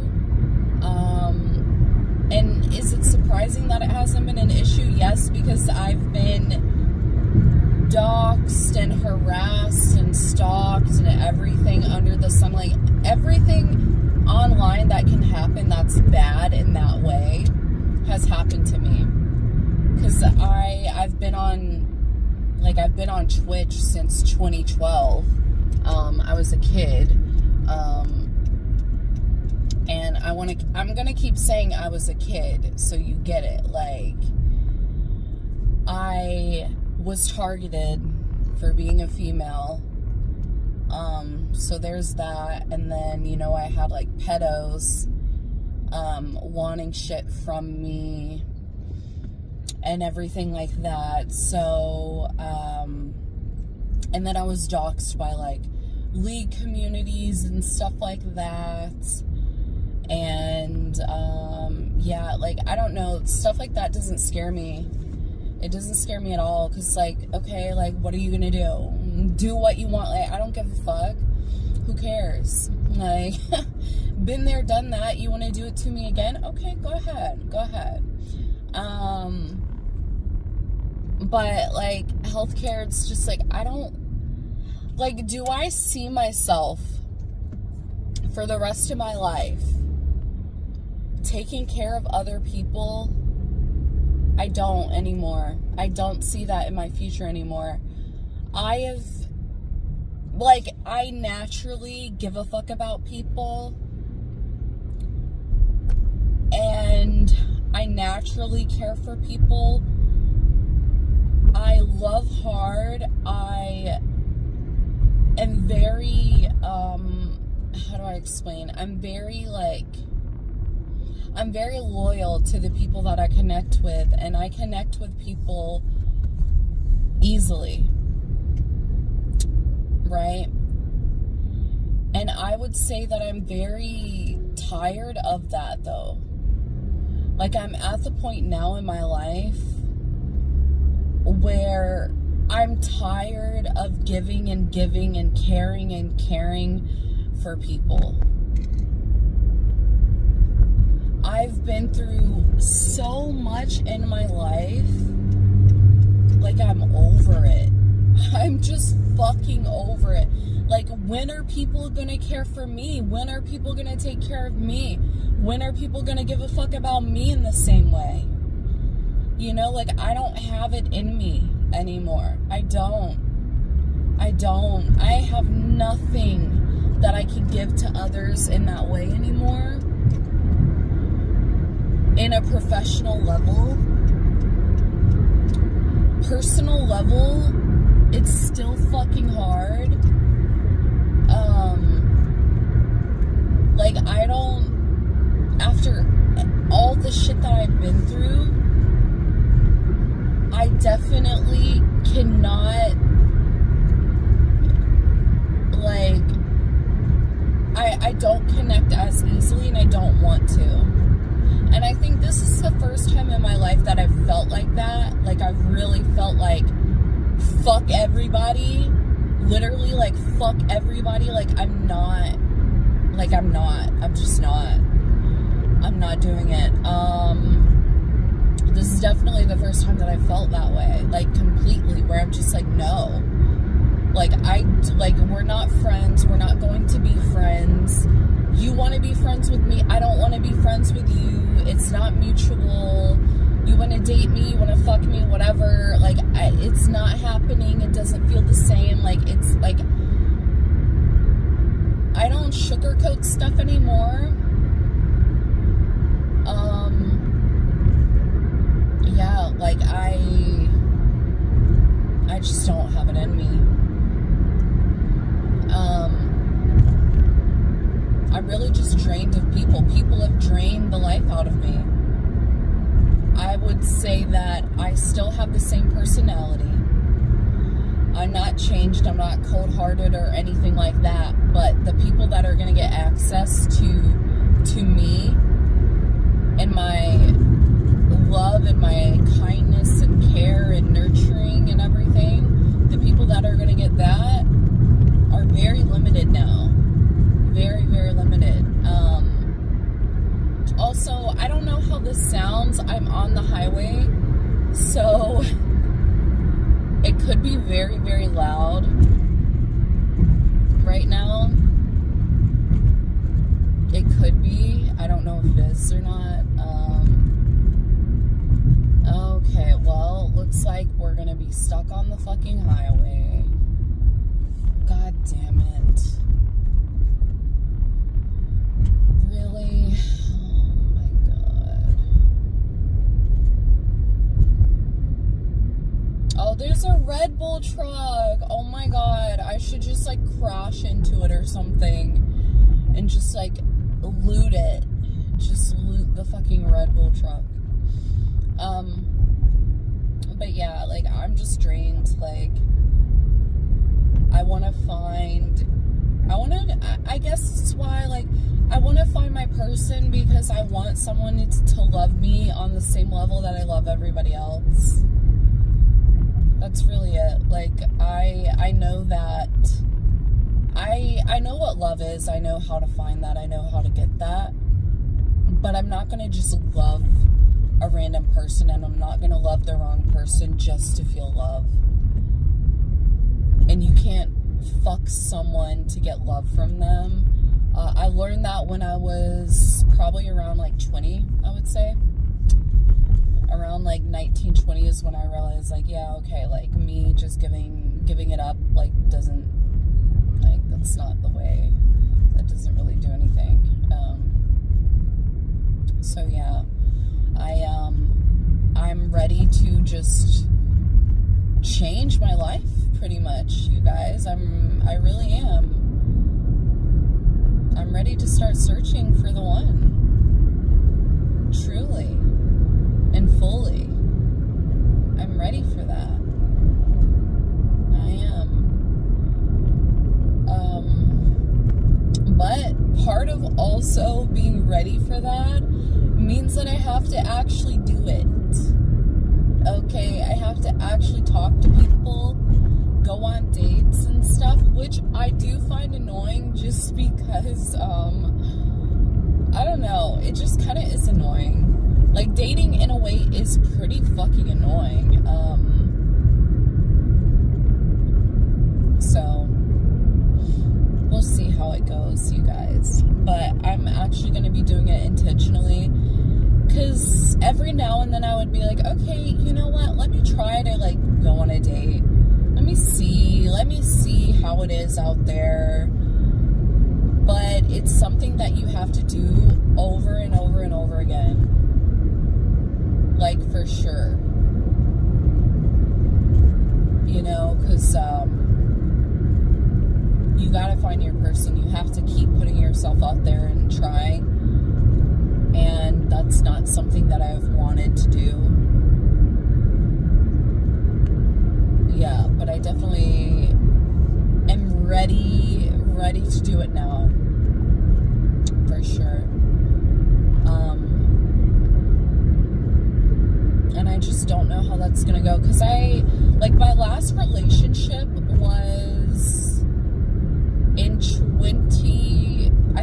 And is it surprising that it hasn't been an issue? Yes, because I've been doxxed and harassed and stalked and everything under the sun. Like, everything online that can happen that's bad in that way has happened to me. Because I've been on Twitch since 2012. I was a kid. And I'm gonna keep saying I was a kid, so you get it. Like, I was targeted for being a female. So there's that. And then, you know, I had like pedos, wanting shit from me and everything like that. So, and then I was doxxed by like league communities and stuff like that. And, yeah, like, I don't know, stuff like that doesn't scare me. It doesn't scare me at all, because, like, okay, like, what are you gonna do? do what you want. Like, I don't give a fuck. Who cares? Like, been there, done that. You want to do it to me again? Okay, go ahead. But, like, healthcare, it's just, like, I don't, like, do I see myself for the rest of my life taking care of other people? I don't anymore. I don't see that in my future anymore. I naturally give a fuck about people, and I naturally care for people. I love hard. I am very, how do I explain? I'm very loyal to the people that I connect with, and I connect with people easily, right? And I would say that I'm very tired of that, though. Like, I'm at the point now in my life where I'm tired of giving and caring for people. I've been through so much in my life. Like, I'm over it. I'm just fucking over it. Like, when are people gonna care for me? When are people gonna take care of me? When are people gonna give a fuck about me in the same way? You know, like, I don't have it in me anymore. I don't. I have nothing that I can give to others in that way anymore. In a professional level. Personal level, it's still fucking hard. Like, I don't, after all the shit that I've been through, I definitely cannot, like, I don't connect as easily, and I don't want to. And I think this is the first time in my life that I've felt like that. Like, I've really felt like, fuck everybody. Literally, like, fuck everybody. Like, I'm just not. I'm not doing it. This is definitely the first time that I felt that way. Like, completely. Where I'm just like, no. Like, we're not friends. We're not going to be friends. You want to be friends with me. I don't want to be friends with you. It's not mutual. You want to date me. You want to fuck me. Whatever. Like, it's not happening. It doesn't feel the same. Like, it's like, I don't sugarcoat stuff anymore. Yeah, like, I just don't have it in me. I'm really just drained of people. People have drained the life out of me. I would say that I still have the same personality. I'm not changed. I'm not cold-hearted or anything like that. But the people that are going to get access to me and my love and my kindness and care and nurturing and everything, the people that are going to get that are very limited now. Very, very limited. Also, I don't know how this sounds. I'm on the highway, so it could be very, very loud right now. It could be. I don't know if it is or not. Okay, well, looks like we're gonna be stuck on the fucking highway. God damn it. Really? Oh my god. Oh, there's a Red Bull truck. Oh my god. I should just, like, crash into it or something and just, like, loot it. Just loot the fucking Red Bull truck. But yeah, like, I'm just drained. Like, I guess it's why, like, I want to find my person, because I want someone to love me on the same level that I love everybody else. That's really it. Like, I know that, I know what love is. I know how to find that. I know how to get that. But I'm not going to just love a random person, and I'm not going to love the wrong person just to feel love. And you can't fuck someone to get love from them. I learned that when I was probably around like 20, I would say. Around like 19, 20 is when I realized, like, yeah, okay, like, me just giving it up, like, doesn't, like, that's not the way. That doesn't really do anything. So yeah, I'm ready to just change my life, pretty much, you guys. I really am. I'm ready to start searching for the one. Truly. And fully. I'm ready for that. I am. But part of also being ready for that means that I have to actually do it. Okay, I have to actually talk to people, go on dates and stuff, which I do find annoying just because, I don't know, it just kind of is annoying. Like, dating in a way is pretty fucking annoying. So, we'll see how it goes, you guys. But I'm actually going to be doing it intentionally. Because every now and then I would be like, okay, you know what? Let me try to, like, go on a date. Let me see how it is out there. But it's something that you have to do over and over and over again. Like, for sure. You know, because you gotta find your person. You have to keep putting yourself out there and trying. And that's not something that I've wanted to do. Yeah, but I definitely am ready to do it now. For sure. And I just don't know how that's gonna go. Because my last relationship was in 2023, I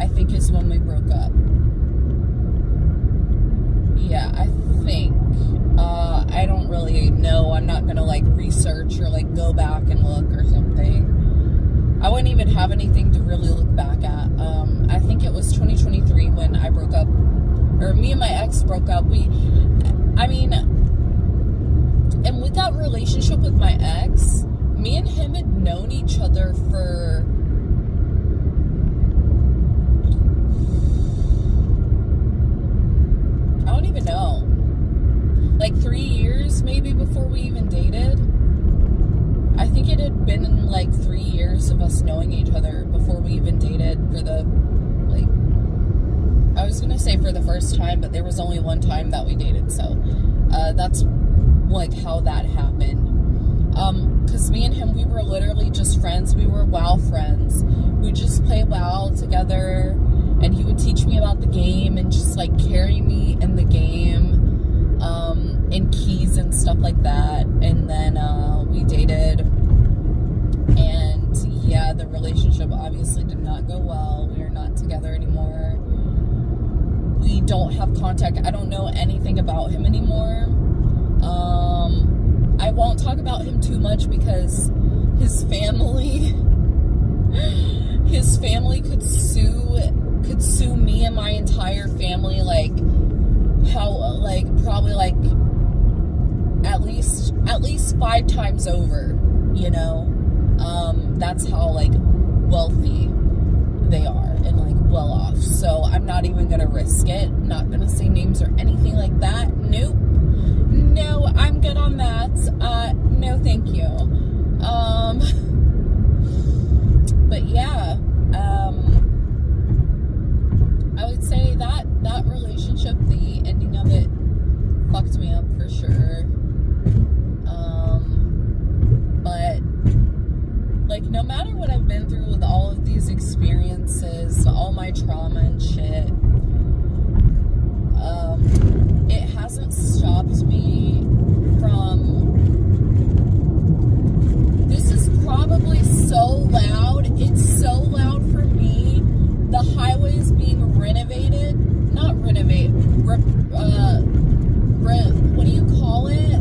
think is when we broke up. Yeah, I think. I don't really know. I'm not gonna, like, research or, like, go back and look or something. I wouldn't even have anything to really look back at. I think it was 2023 when I broke up, or me and my ex broke up. And with that relationship with my ex, me and him had known each other for, I don't even know, like 3 years maybe before we even dated. I think it had been like 3 years of us knowing each other before we even dated for the, like, I was going to say for the first time, but there was only one time that we dated, so that's like how that happened. Because me and him, we were literally just friends. We were WoW friends. We just play WoW together, and he would teach me about the game and just, like, carry me in the game, and keys and stuff like that. And then we dated, and yeah, the relationship obviously did not go well. We are not together anymore. We don't have contact. I don't know anything about him anymore. I won't talk about him too much because his family could sue me and my entire family, like, probably like at least 5 times over, you know. That's how, like, wealthy they are and, like, well off. So I'm not even gonna risk it. Not gonna say names or anything like that. Nope. No, I'm good on that. No, thank you. But yeah, I would say that relationship, the ending of it, fucked me up for sure. But, like, no matter what I've been through with all of these experiences, all my trauma and shit, it hasn't stopped me from... This is probably so loud. It's so loud for me. The highway is being renovated. Not renovate. What do you call it?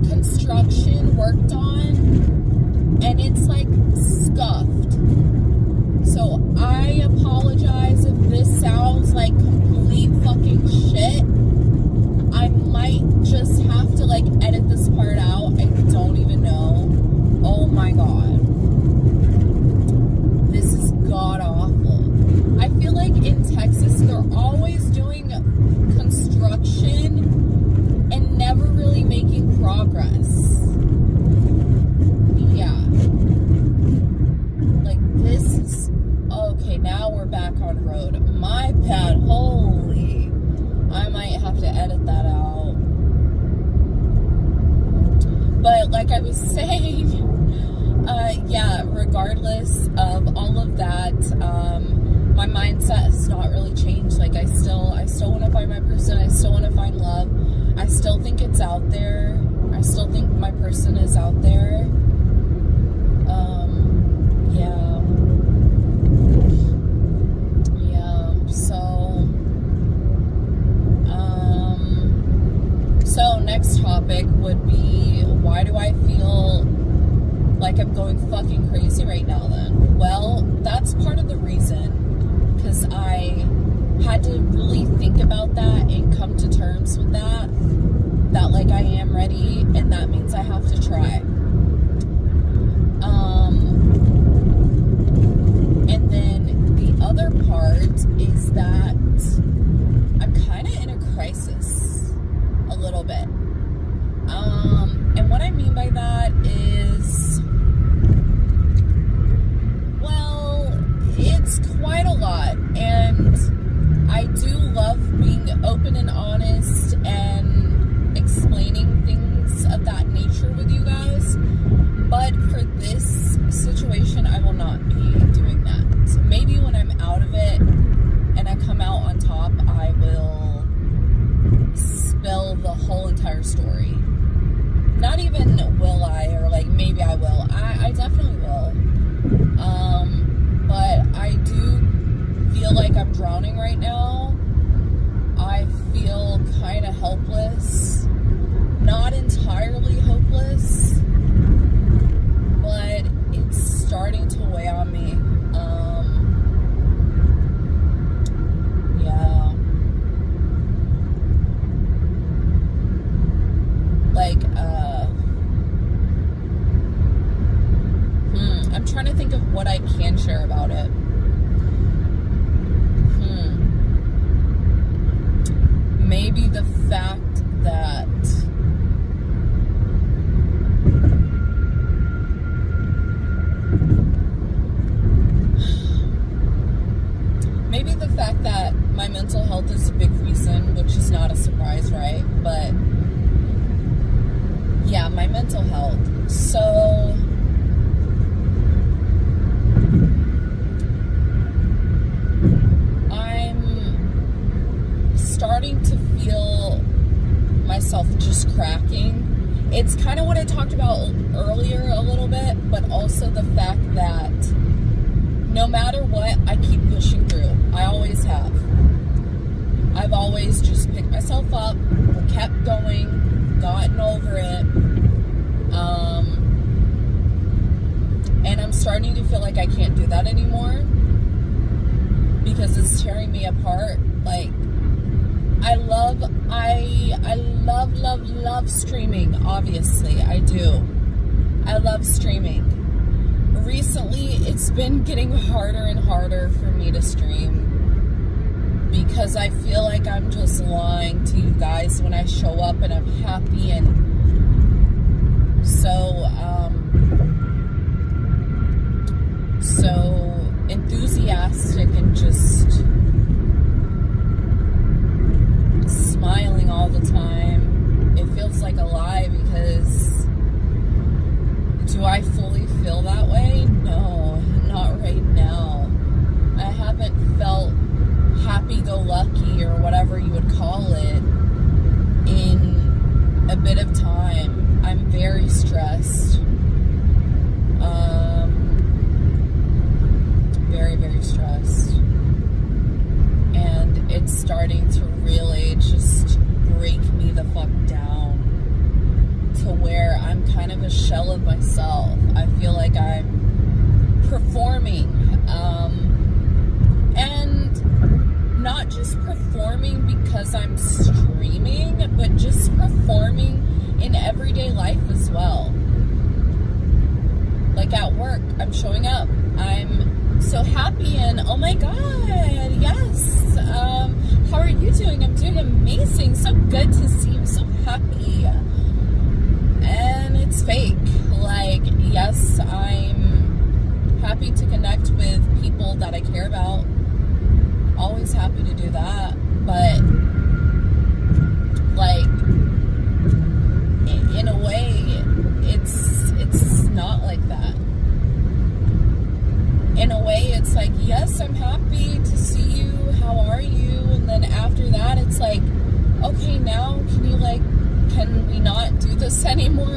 Construction worked on. And it's like scuffed. So I apologize if this sounds like complete fucking shit. I might just have to like edit this part out. I don't even know. Oh my god. This is god awful. I feel like in Texas they're always doing construction and never really making progress. Yeah. Like this is... Okay, now we're back on road. My bad. Holy. I might have to edit that out. But like I was saying, yeah, regardless of all of that, my mindset has not really changed. Like I still want to find my person. I still want to find love. I still think it's out there. I still think my person is out there. Yeah. So next topic would be, why do I feel like I'm going fucking crazy right now then? Well, that's part of the reason, because I had to really think about that and come to terms with that like I am ready, and that means I have to try. And then the other part is that I'm kind of in a crisis a little bit. And what I mean by that is, well, it's quite a lot, and I do love being open and honest and explaining things of that nature with you guys, but for this situation, I will not be doing that. So maybe when I'm out of it and I come out on top, I will spill the whole entire story. Not even will I, or like maybe I will. I definitely will. But I do feel like I'm drowning right now. I feel kind of helpless. Not entirely hopeless, but it's starting to weigh on me. Yeah. Like, I'm trying to think of what I can share about it. Maybe the fact that my mental health is a big reason, which is not a surprise, right? But yeah, my mental health. So I'm starting to feel myself just cracking. It's kind of what I talked about earlier a little bit, but also the fact that no matter what, I keep pushing through. I always have. I've always just picked myself up, kept going, gotten over it. And I'm starting to feel like I can't do that anymore because it's tearing me apart. Like, I love streaming, obviously. I do. I love streaming. Recently, it's been getting harder and harder for me to stream because I feel like I'm just lying to you guys when I show up and I'm happy and so enthusiastic and just smiling all the time. It feels like a lie because do I fully feel that way? No, not right now. I haven't felt happy-go-lucky or whatever you would call fuck down to where I'm kind of a shell of myself. I feel like I'm performing, and not just performing because I'm streaming, but just performing in everyday life as well. Like at work, I'm showing up. I'm so happy and oh my god, yes. How are you doing? I'm doing amazing. So good to see you. So happy. And it's fake. Like, yes, I'm happy to connect with people that I care about. Always happy to do that. But, like, in a way, it's not like that. In a way, it's like, yes, I'm happy to see you. How are you? And then after that, it's like, okay, now can we not do this anymore?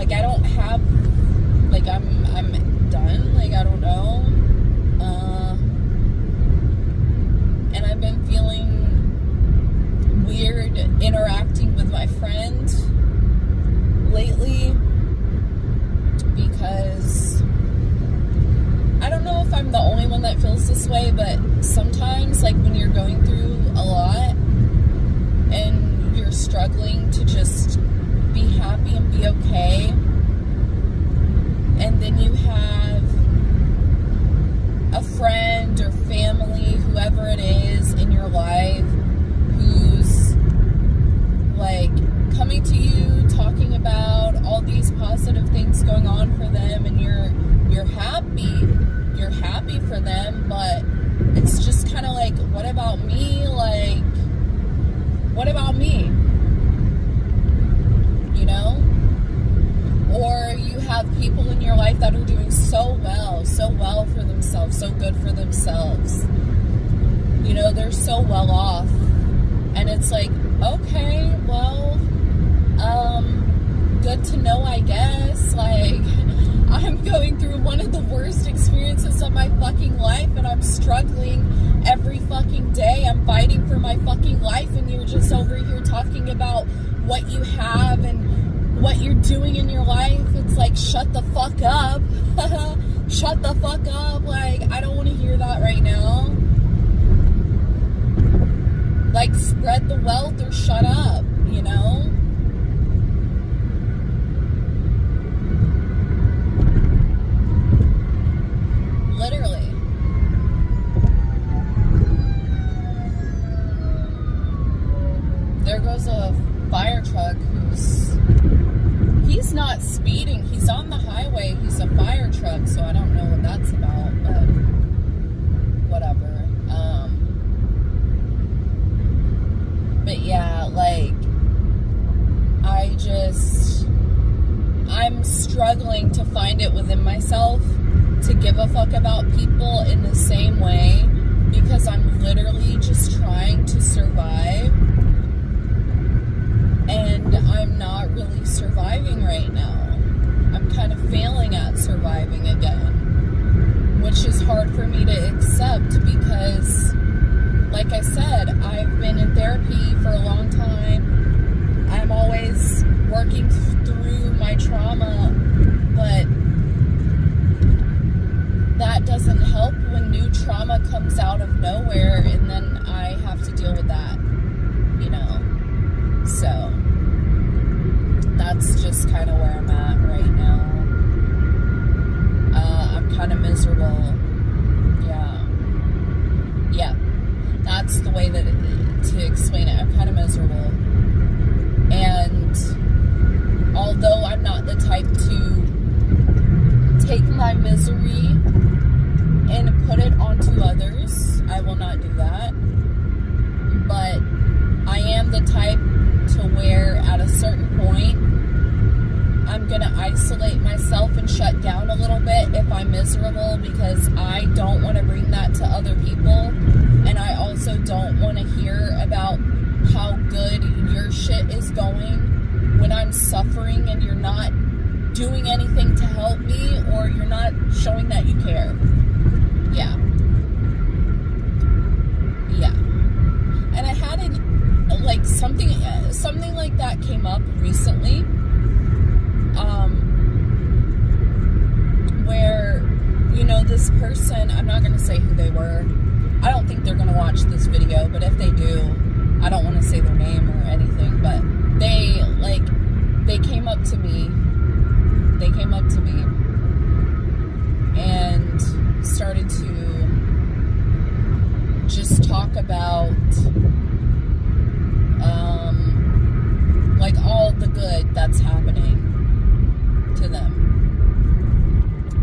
I don't have, I'm done. I don't know. And I've been feeling weird interacting with my friend lately because I don't know if I'm the only one that feels this way, but sometimes, when you're going through a lot and you're struggling to just be happy and be okay, and then you have a friend or family, whoever it is in your life, who's coming to you, talking about all these positive things going on for them, and you're happy for them, but it's just kind of what about me? What about me? You know? Or you have people in your life that are doing so well for themselves, so good for themselves. You know, they're so well off. And it's okay, well, good to know, I guess. I'm going through one of the worst experiences of my fucking life, and I'm struggling every fucking day. I'm fighting for my fucking life, and you're just over here talking about what you have and what you're doing in your life. It's shut the fuck up. Shut the fuck up. I don't want to hear that right now. Spread the wealth or shut up, you know? Literally. There goes a fire truck he's not speeding, he's on the highway, he's a fire truck, so I don't know what that's about, but whatever. But yeah, I'm struggling to find it within myself to give a fuck about people in the same way, because I'm literally just trying to survive, and I'm not really surviving right now. I'm kind of failing at surviving again, which is hard for me to accept because, like I said, I've been in therapy for a long time. I'm always working through my trauma, but that doesn't help when new trauma comes out of nowhere, and then I have to deal with that, you know? So, that's just kind of where I'm at right now. I'm kind of miserable. Yeah. That's the way to explain it. I'm kind of miserable. And although I'm not the type to take my misery and put it onto others, I will not do that. But I am the type to where at a certain point I'm gonna isolate myself and shut down a little bit if I'm miserable, because I don't want to bring that to other people, and I also don't want to hear about how good your shit is going when I'm suffering and you're not doing anything to help me, or you're not showing that you care. Yeah. And I had this person, I'm not going to say who they were. I don't think they're going to watch this video, but if they do, I don't want to say their name or anything, but they came up to me. They came up to me and started to just talk about like all the good that's happening to them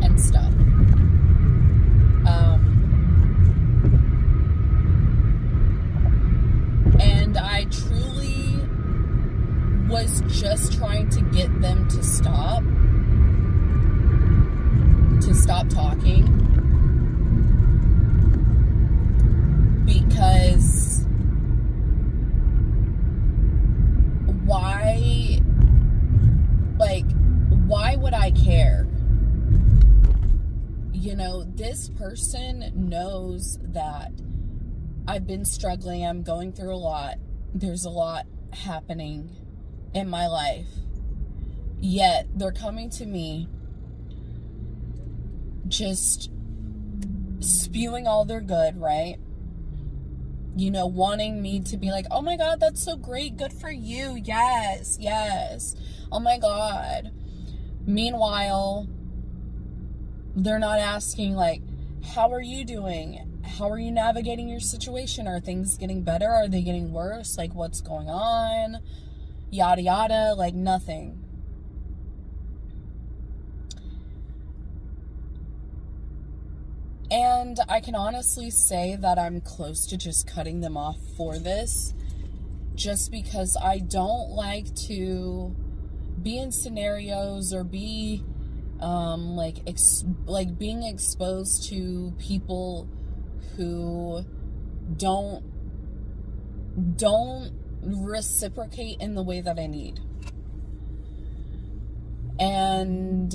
and stuff. And I truly was just trying to get them to stop talking, because why would I care? You know, this person knows that I've been struggling. I'm going through a lot. There's a lot happening in my life. Yet they're coming to me just spewing all their good, right? You know, wanting me to be like, oh my God, that's so great. Good for you. Yes, yes. Oh my God. Meanwhile, they're not asking, like, how are you doing? How are you navigating your situation? Are things getting better? Are they getting worse? Like, what's going on? Yada, yada. Like, nothing. And I can honestly say that I'm close to just cutting them off for this, just because I don't like to be in scenarios or be being exposed to people who don't reciprocate in the way that I need. And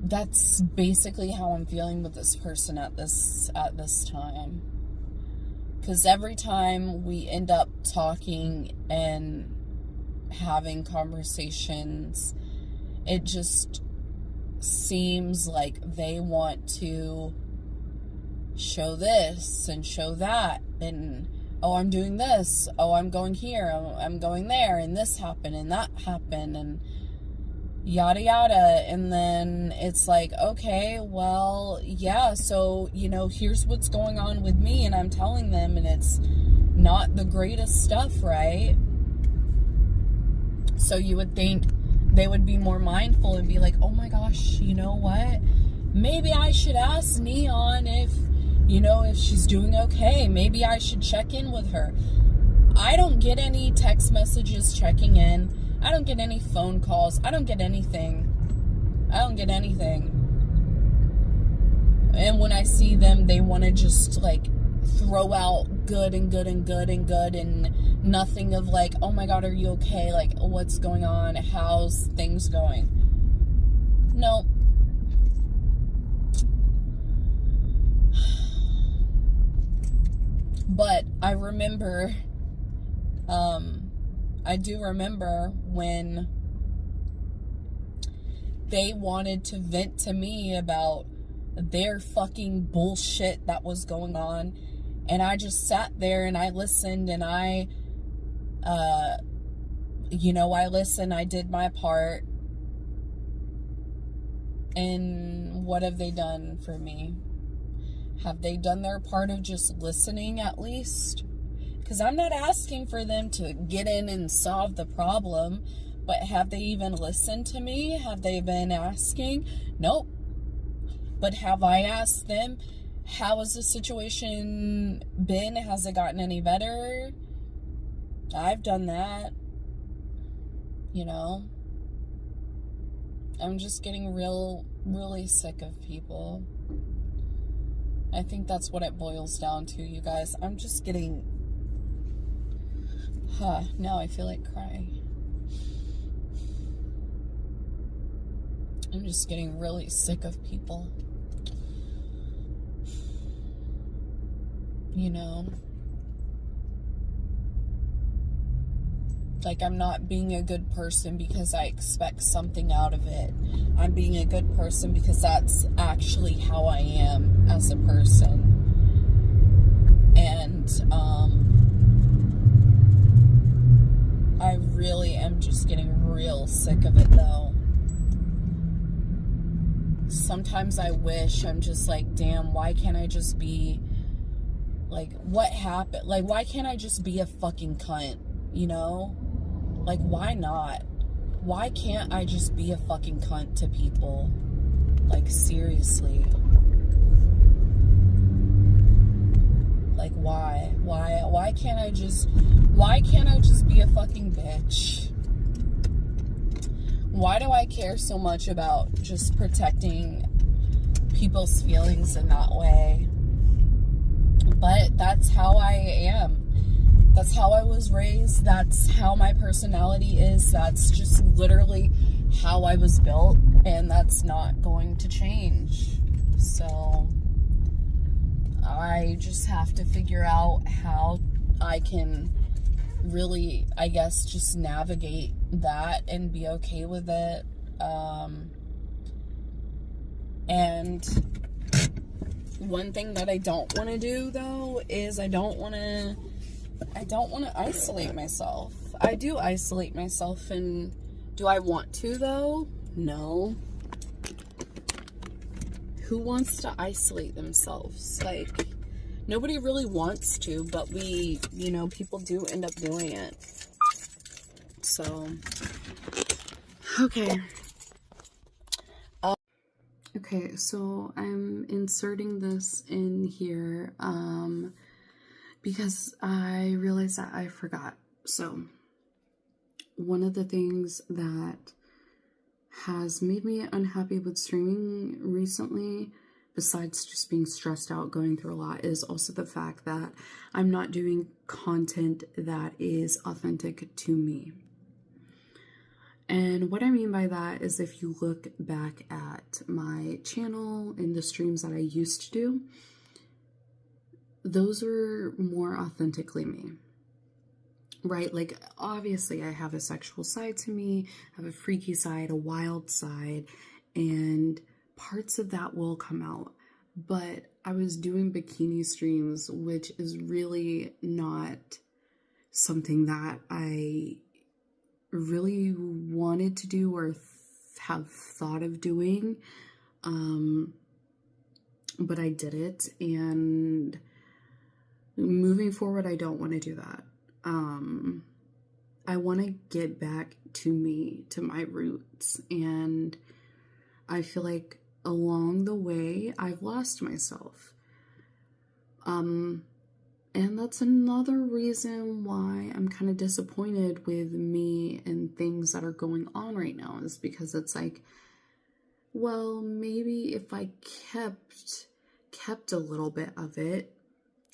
that's basically how I'm feeling with this person at this time. Because every time we end up talking and having conversations, it just seems like they want to show this and show that, and oh, I'm doing this, oh, I'm going here, I'm going there, and this happened and that happened, and yada yada. And then it's like, okay, well, yeah, so, you know, here's what's going on with me, and I'm telling them, and it's not the greatest stuff, right? So you would think they would be more mindful and be like, oh my gosh, you know what? Maybe I should ask Neon if she's doing okay. Maybe I should check in with her. I don't get any text messages checking in. I don't get any phone calls. I don't get anything. And when I see them, they want to just like throw out good and good and good and good, and nothing of like, oh my God, are you okay? Like, what's going on? How's things going? No. But I remember, I do remember when they wanted to vent to me about their fucking bullshit that was going on. And I just sat there and I listened, and I listened, I did my part. And what have they done for me? Have they done their part of just listening at least? Because I'm not asking for them to get in and solve the problem, but have they even listened to me? Have they been asking? Nope. But have I asked them, how has the situation been? Has it gotten any better? I've done that. You know? I'm just getting really sick of people. I think that's what it boils down to, you guys. I'm just getting... now I feel like crying. I'm just getting really sick of people. You know? Like, I'm not being a good person because I expect something out of it. I'm being a good person because that's actually how I am as a person. And, I really am just getting real sick of it, though. Sometimes I wish, I'm just like, damn, why can't I just be, like, what happened? Like, why can't I just be a fucking cunt, you know? Like, why not? Why can't I just be a fucking cunt to people? Like, seriously. Like, why? Why can't I just be a fucking bitch? Why do I care so much about just protecting people's feelings in that way? But that's how I am. That's how I was raised. That's how my personality is. That's just literally how I was built. And that's not going to change. So I just have to figure out how I can really, I guess, just navigate that and be okay with it. And one thing that I don't want to do, though, is I don't want to isolate myself. I do isolate myself, and do I want to, though? No. Who wants to isolate themselves? Like, nobody really wants to, but people do end up doing it. So, okay. Okay, so I'm inserting this in here, because I realized that I forgot. So, one of the things that has made me unhappy with streaming recently, besides just being stressed out, going through a lot, is also the fact that I'm not doing content that is authentic to me. And what I mean by that is, if you look back at my channel and the streams that I used to do, those are more authentically me, right? Like, obviously I have a sexual side to me, I have a freaky side, a wild side, and parts of that will come out. But I was doing bikini streams, which is really not something that I really wanted to do or have thought of doing. But I did it, and moving forward, I don't want to do that. I want to get back to me, to my roots, and I feel like along the way, I've lost myself. And that's another reason why I'm kind of disappointed with me and things that are going on right now, is because it's like, well, maybe if I kept a little bit of it,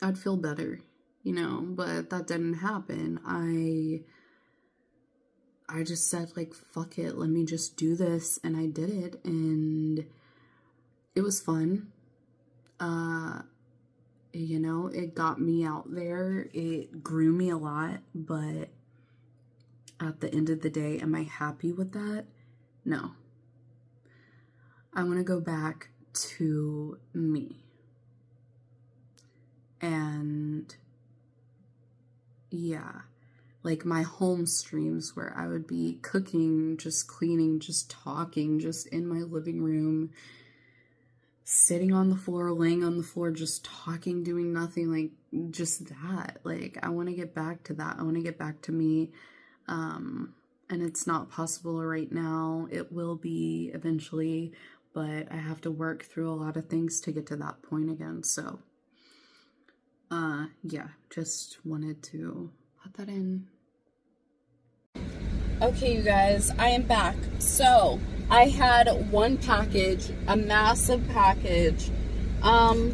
I'd feel better, but that didn't happen. I just said, like, fuck it, let me just do this, and I did it, and it was fun. It got me out there, it grew me a lot, but at the end of the day, am I happy with that? No. I want to go back to me. And yeah, like my home streams where I would be cooking, just cleaning, just talking, just in my living room, sitting on the floor, laying on the floor, just talking, doing nothing, like just that. Like, I want to get back to that. I want to get back to me. And it's not possible right now. It will be eventually, but I have to work through a lot of things to get to that point again. So, yeah, just wanted to put that in. Okay, you guys, I am back. So, I had one package, a massive package, and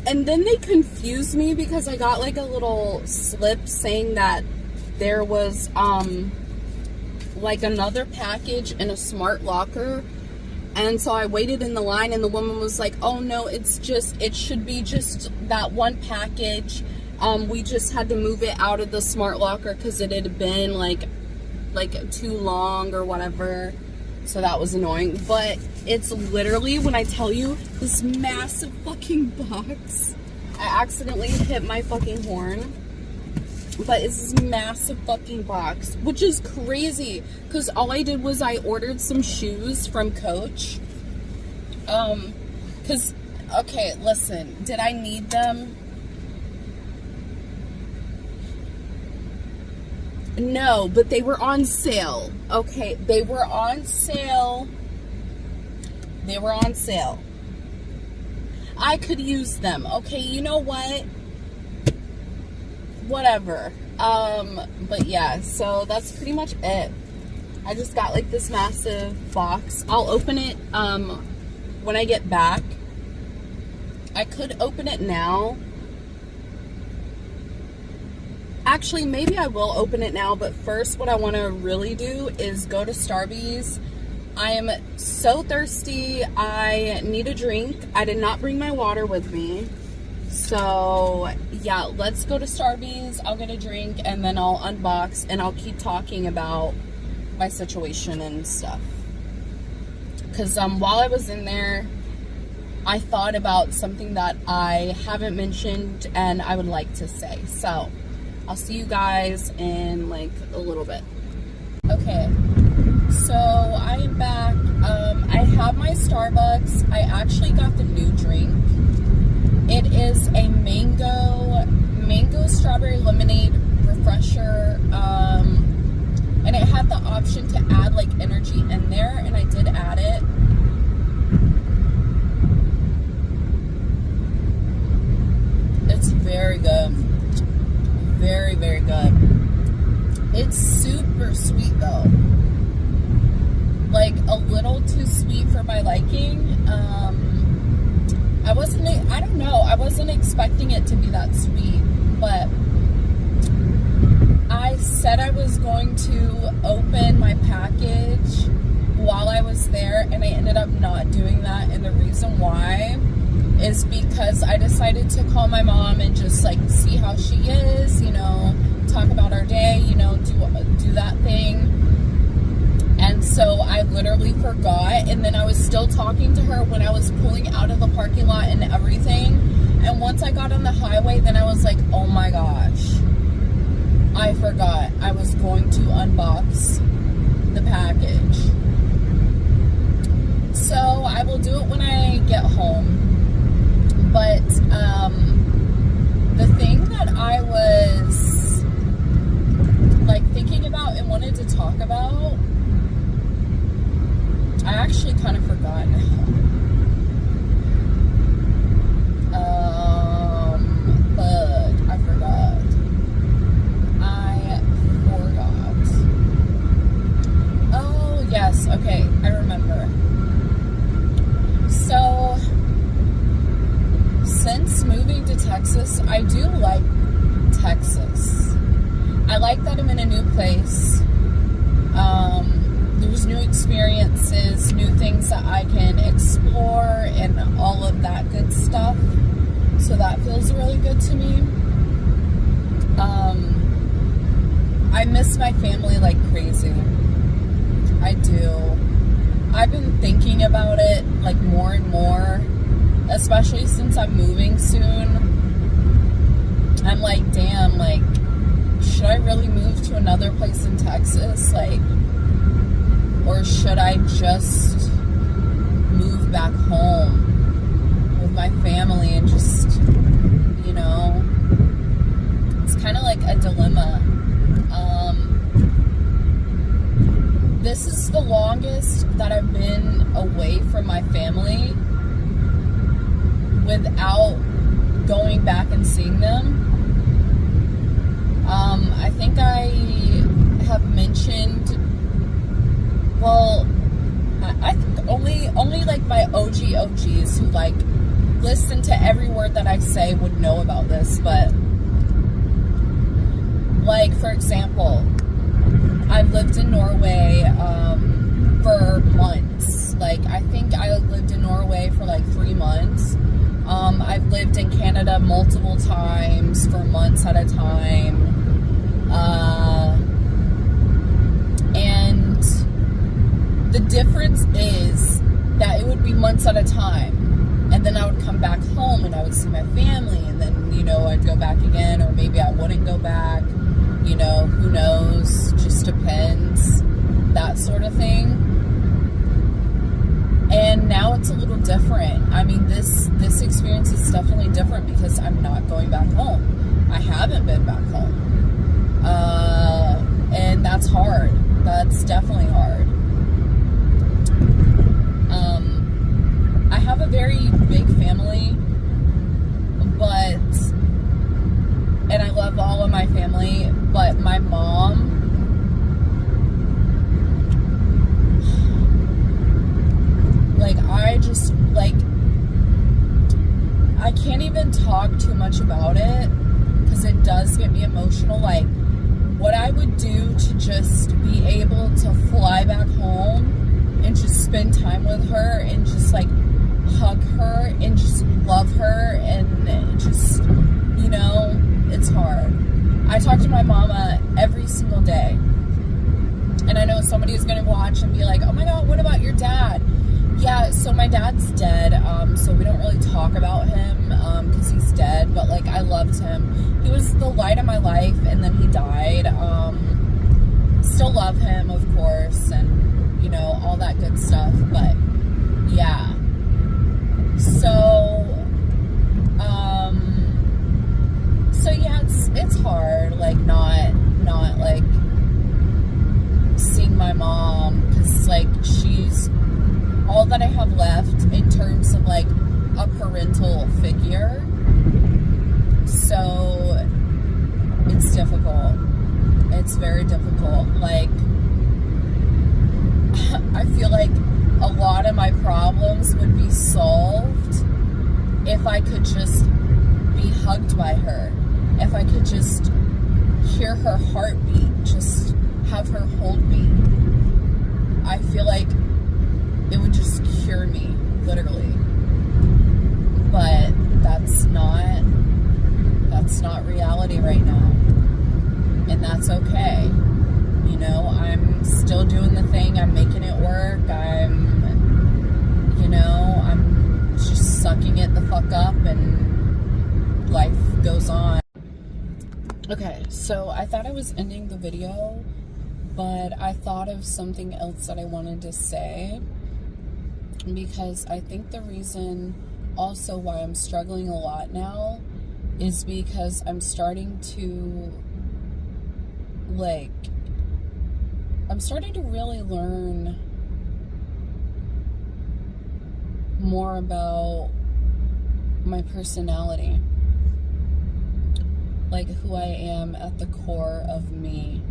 then they confused me because I got like a little slip saying that there was, like another package in a smart locker. And so I waited in the line, and the woman was like, oh no, it should be just that one package. We just had to move it out of the smart locker because it had been like like too long or whatever. So that was annoying. But it's literally, when I tell you, this massive fucking box. I accidentally hit my fucking horn. But it's this massive fucking box, which is crazy. Because all I did was I ordered some shoes from Coach. Because, okay, listen. Did I need them? No, but they were on sale. Okay, they were on sale. They were on sale. I could use them. Okay, you know what? Whatever. But yeah, so that's pretty much it. I just got like this massive box. I'll open it when I get back. I could open it now. Actually, maybe I will open it now, but first what I want to really do is go to Starbucks. I am so thirsty. I need a drink. I did not bring my water with me. So, yeah, let's go to Starbucks. I'll get a drink, and then I'll unbox, and I'll keep talking about my situation and stuff. Because while I was in there, I thought about something that I haven't mentioned and I would like to say. So, I'll see you guys in like a little bit. Okay, so I am back. I have my Starbucks. I actually got the new drink. It is a mango strawberry lemonade refresher. And it had the option to add like energy in there, and I did add it. It's very good. Very, very good. It's super sweet though. Like a little too sweet for my liking. I don't know, I wasn't expecting it to be that sweet, but I said I was going to open my package while I was there, and I ended up not doing that, and the reason why is because I decided to call my mom and just like see how she is, you know, talk about our day, you know, do that thing. And so I literally forgot, and then I was still talking to her when I was pulling out of the parking lot and everything. And once I got on the highway, then I was like, oh my gosh, I forgot I was going to unbox the package. So I will do it when I get home. But the thing that I was like thinking about and wanted to talk about, I actually kind of forgot now. But I forgot. Oh, yes. Okay, I remember. So, since moving to Texas, I do like Texas. I like that I'm in a new place. There's new experiences, new things that I can explore, and all of that good stuff. So that feels really good to me. I miss my family like crazy. I do. I've been thinking about it like more and more, especially since I'm moving soon. I'm like, damn, like, should I really move to another place in Texas? Like, or should I just move back home with my family and just, you know, it's kind of like a dilemma. This is the longest that I've been away from my family without going back and seeing them. I think I have mentioned, well, I think only like my OGs who like listen to every word that I say would know about this, but like, for example, I've lived in Norway for months. Like, I think I lived in Norway for like 3 months. I've lived in Canada multiple times for months at a time. The difference is that it would be months at a time, and then I would come back home and I would see my family, and then, you know, I'd go back again, or maybe I wouldn't go back, you know, who knows, just depends, that sort of thing. And now it's a little different. I mean, this experience is definitely different because I'm not going back home. I haven't been back home. And that's hard. That's definitely hard. I have a very big family, and I love all of my family, but my mom, I can't even talk too much about it because it does get me emotional. Like, what I would do to just be able to fly back home and just spend time with her and just like hug her and just love her, and just, you know, it's hard. I talk to my mama every single day, and I know somebody is going to watch and be like, oh my god, what about your dad? Yeah, so my dad's dead, so we don't really talk about him, because he's dead, but, like, I loved him. He was the light of my life, and then he died. Still love him, of course, and, you know, all that good stuff, but, yeah. So yeah, it's hard, like, not, like, seeing my mom, because, like, she's all that I have left in terms of, like, a parental figure. So it's difficult. It's very difficult. Like, I feel like a lot of my problems would be solved if I could just be hugged by her. If I could just hear her heartbeat, just have her hold me. I feel like it would just cure me, literally. But that's not reality right now. And that's okay. You know, I'm still doing the thing. I'm making it work. I'm just sucking it the fuck up, and life goes on. Okay, so I thought I was ending the video, but I thought of something else that I wanted to say, because I think the reason also why I'm struggling a lot now is because I'm starting to really learn more about my personality, like who I am at the core of me.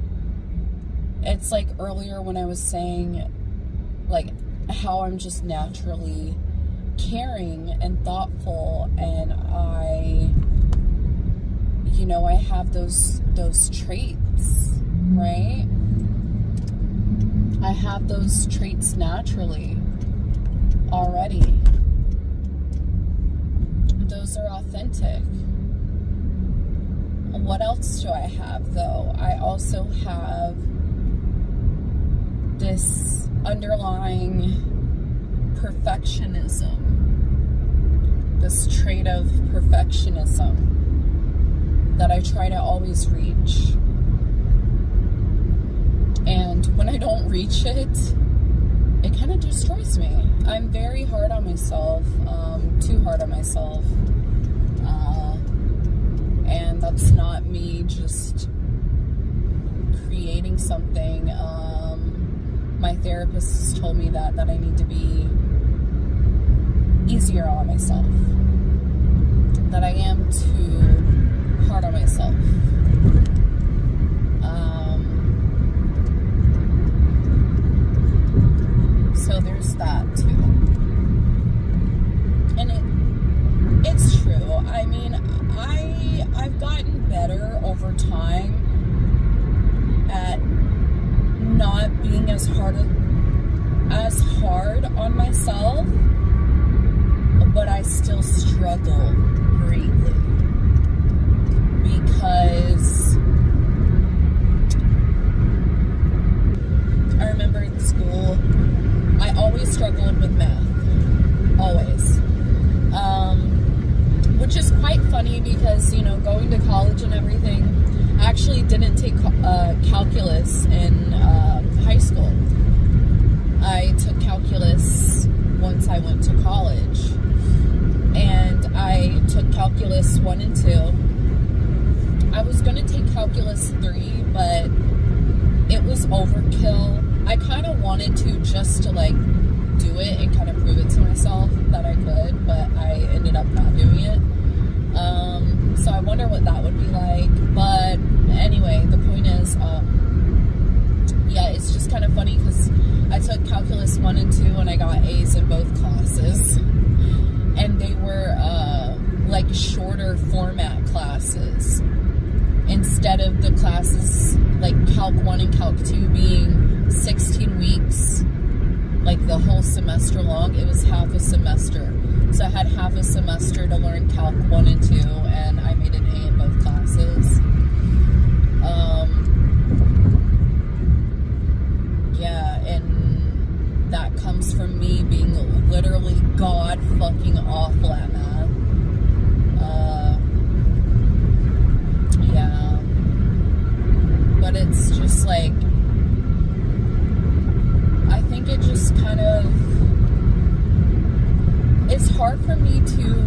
It's like earlier when I was saying, like, how I'm just naturally caring and thoughtful, and I have those traits, right? I have those traits naturally already. Those are authentic. What else do I have, though? I also have this underlying perfectionism, this trait of perfectionism that I try to always reach. And when I don't reach it, it kind of destroys me. I'm very hard on myself, too hard on myself. And that's not me just creating something. My therapist has told me that I need to be easier on myself, that I am too hard on myself. So there's that too. And it's true. I mean, I've gotten better over time at not being as hard on myself, but I still struggle greatly, because I remember in school always struggled with math. Always. Which is quite funny because, you know, going to college and everything, I actually didn't take calculus in high school. I took calculus once I went to college. And I took calculus 1 and 2. I was going to take calculus 3, but it was overkill. I kind of wanted to just to like do it and kind of prove it to myself that I could, but I ended up not doing it. So I wonder what that would be like. But anyway, the point is, yeah, it's just kind of funny because I took calculus 1 and 2 and I got A's in both classes. And they were like shorter format classes. Instead of the classes like Calc 1 and Calc 2 being 16 weeks, like the whole semester long, it was half a semester. So I had half a semester to learn Calc 1 and 2, and I made an A in both classes. Yeah, and that comes from me being literally god fucking awful at math. Yeah. But it's just like, I think it just kind of, it's hard for me to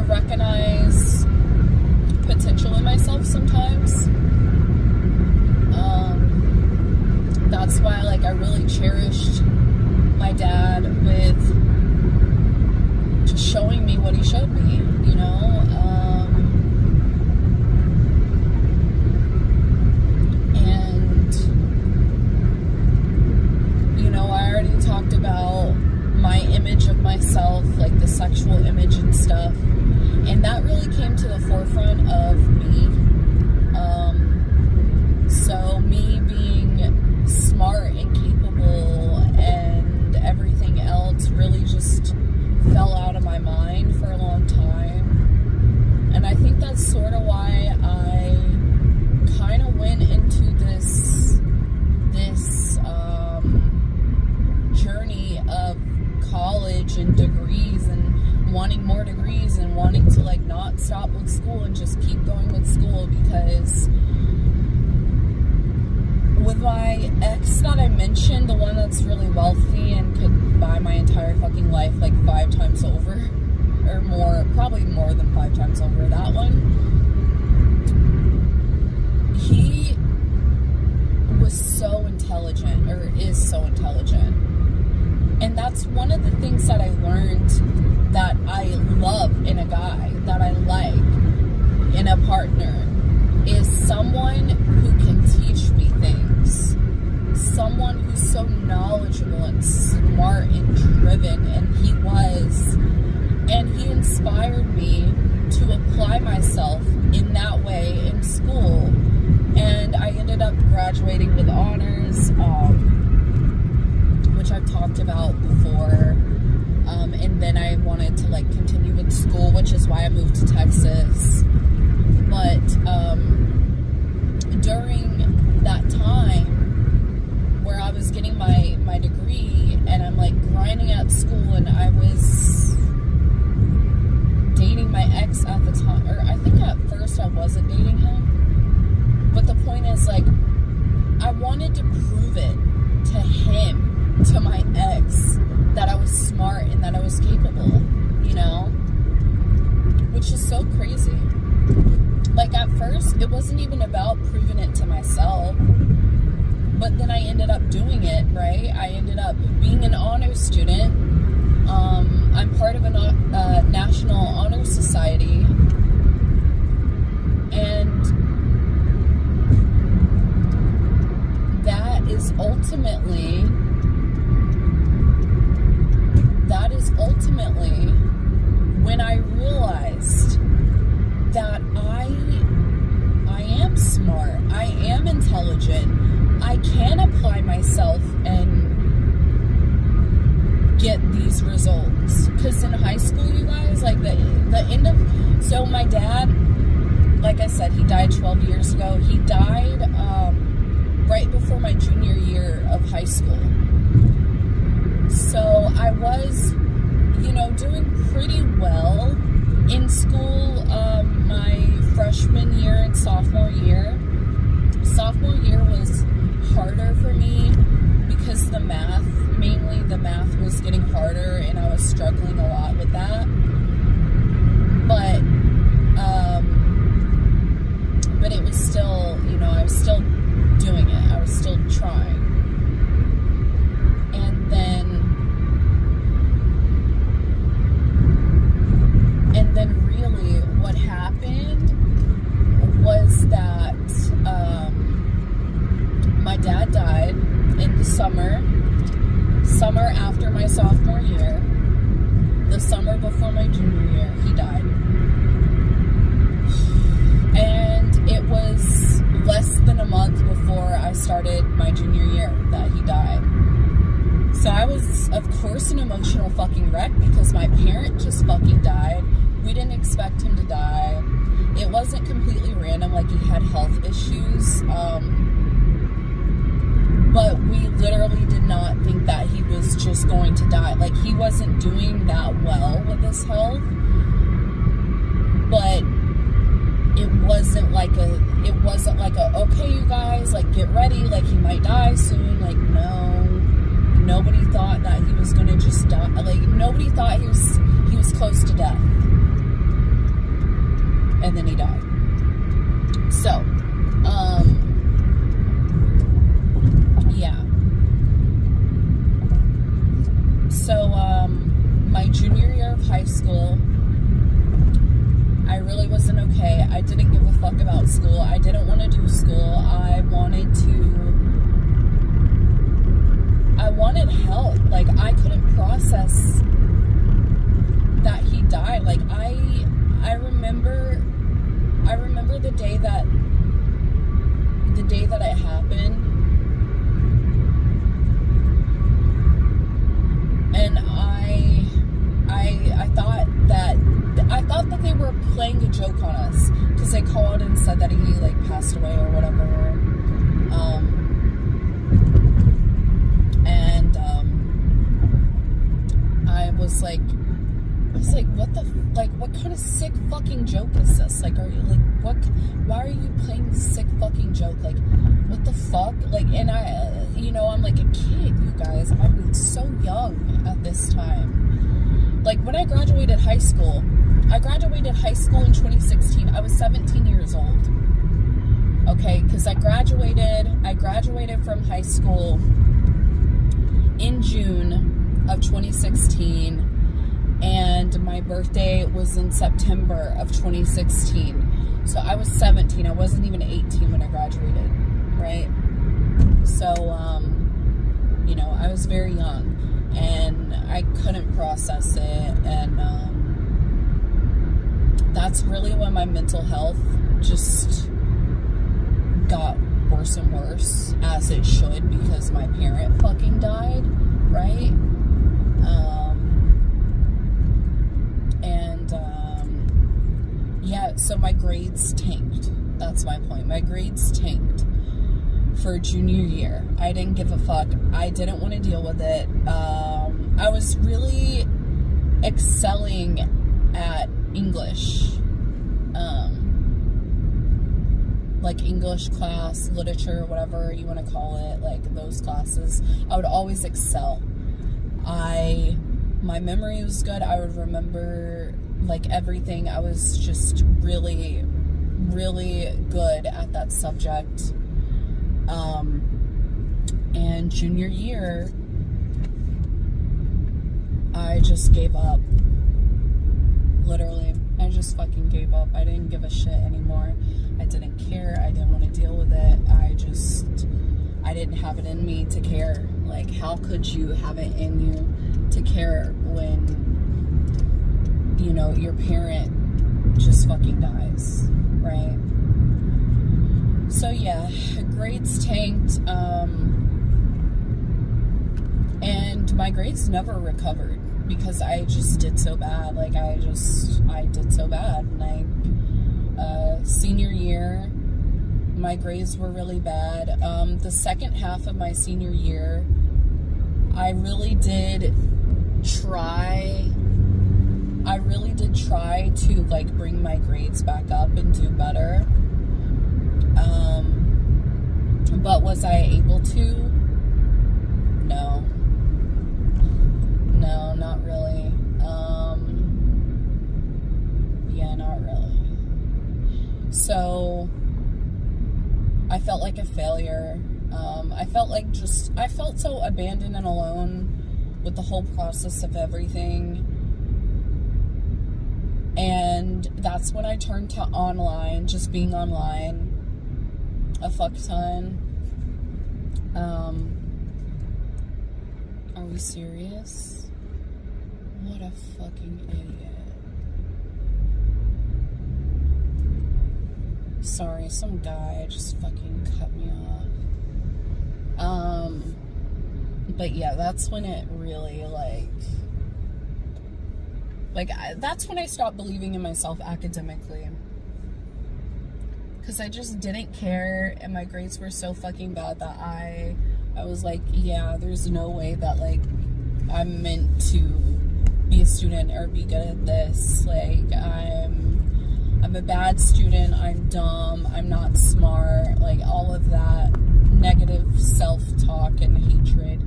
recognize potential in myself sometimes. That's why, like, I really cherished my dad with just showing me what he showed me, you know? And, you know, I already talked about my image of myself, like the sexual image and stuff. And that really came to the forefront of me. So me being smart and capable and everything else really just fell out of my mind for a long time. And I think that's sort of why I kind of went into this journey of college and degrees and wanting more degrees and wanting to like not stop with school and just keep going with school, because with my ex that I mentioned, the one that's really wealthy and could buy my entire fucking life like 5 times over, or more, probably more than 5 times over, that one, he was so intelligent, or is so intelligent. And that's one of the things that I learned that I love in a guy, that I like in a partner, is someone who can teach me things. Someone who's so knowledgeable and smart and driven, and he was. And he inspired me to apply myself in that way in school. And I ended up graduating with honors, which I've talked about before. And then I wanted to like continue with school, which is why I moved to Texas. But during that time where I was getting my degree and I'm like grinding at school, and I was dating my ex at the time, or I think at first I wasn't dating him, but the point is, like, I wanted to prove it to him, to my ex, that I was smart and that I was capable, you know, which is so crazy. Like, at first, it wasn't even about proving it to myself, but then I ended up doing it, right? I ended up being an honors student. I'm part of a National Honor Society, and that is ultimately when I realized that I am smart, I am intelligent, I can apply myself and get these results. Because in high school, you guys, like the end of, so my dad, like I said, he died 12 years ago. He died right before my junior year of high school. So I was, doing pretty well in school my freshman year and sophomore year. Sophomore year was harder for me because mainly the math was getting harder, and I was struggling a lot with that. But it was still, I was still doing it. I was still trying. And then really what happened was that my dad died in the summer after my sophomore year. The summer before my junior year, he died. And it was less than a month before I started my junior year that he died. So I was, of course, an emotional fucking wreck because my parent just fucking died. We didn't expect him to die. It wasn't completely random, like he had health issues. But we literally did not think that he was just going to die. Like, he wasn't doing that well with his health. But it wasn't like a, okay, you guys, like, get ready, like, he might die soon. Like, no. Nobody thought that he was gonna just die. Like, nobody thought he was close to death. And then he died. So, yeah. So, my junior year of high school, I really wasn't okay. I didn't give a fuck about school. I didn't want to do school. I wanted help. Like, I couldn't process that he died. Like, I remember the day that it happened, and I thought that they were playing a joke on us, because they called and said that he, like, passed away or whatever. And I was like, what kind of sick fucking joke is this? Like, are you, like, why are you playing this sick fucking joke? Like, what the fuck? Like, and I'm like a kid, you guys. I was so young at this time. Like, when I graduated high school in 2016. I was 17 years old. Okay, because I graduated from high school in June of 2016, and my birthday was in September of 2016. So I was 17. I wasn't even 18 when I graduated, right? So, I was very young, and I couldn't process it, and that's really when my mental health just got worse and worse, as it should, because my parent fucking died, right? So my grades tanked. That's my point. My grades tanked for junior year. I didn't give a fuck. I didn't want to deal with it. I was really excelling at English. Like English class, literature, whatever you want to call it, like those classes. I would always excel. My memory was good. I would remember, like, everything. I was just really, really good at that subject. And junior year, I just gave up. Literally, I just fucking gave up. I didn't give a shit anymore. I didn't care. I didn't want to deal with it. I didn't have it in me to care. Like, how could you have it in you to care when, your parent just fucking dies, right? So yeah, grades tanked, and my grades never recovered because I just did so bad. Like, I did so bad, and I senior year, my grades were really bad. The second half of my senior year, I really did try to like bring my grades back up and do better. But was I able to? No, not really. Yeah, not really. So I felt like a failure. I felt so abandoned and alone with the whole process of everything. And that's when I turned to online, just being online a fuck ton. Are we serious? What a fucking idiot. Sorry, some guy just fucking cut me off. But yeah, that's when it really that's when I stopped believing in myself academically. Because I just didn't care, and my grades were so fucking bad that I was like, yeah, there's no way that, like, I'm meant to be a student or be good at this. Like, I'm a bad student, I'm dumb, I'm not smart. Like, all of that negative self-talk and hatred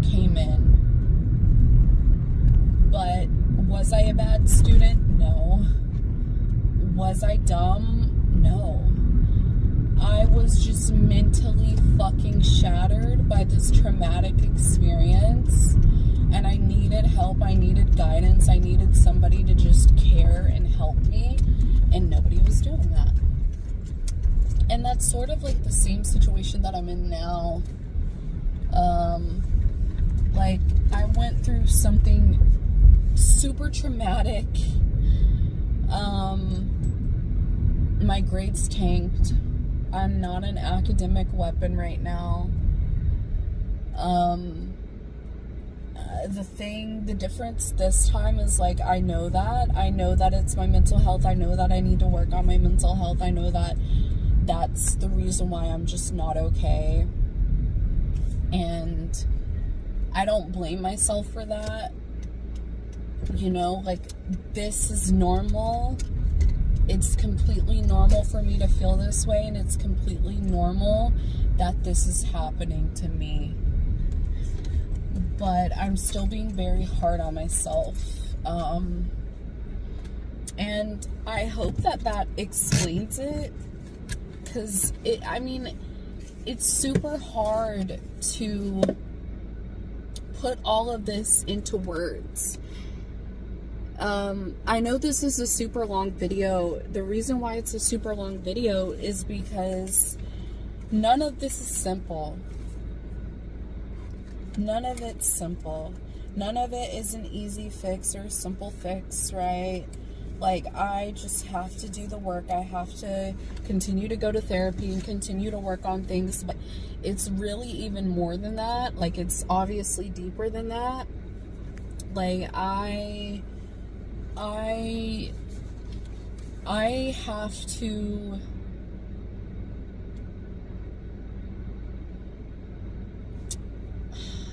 came in. But was I a bad student? No. Was I dumb? No. I was just mentally fucking shattered by this traumatic experience, and I needed help, I needed guidance, I needed somebody to just care and help me, and nobody was doing that. And that's sort of like the same situation that I'm in now. Like, I went through something super traumatic. My grades tanked. I'm not an academic weapon right now. The difference this time is, like, I know that it's my mental health. I know that I need to work on my mental health. I know that that's the reason why I'm just not okay. And I don't blame myself for that. You know, like, this is normal. It's completely normal for me to feel this way, and it's completely normal that this is happening to me. But I'm still being very hard on myself. And I hope that explains it. Because, it's super hard to put all of this into words. I know this is a super long video. The reason why it's a super long video is because none of this is simple. None of it's simple. None of it is an easy fix or a simple fix, right? Like, I just have to do the work. I have to continue to go to therapy and continue to work on things. But it's really even more than that. Like, it's obviously deeper than that. Like, I have to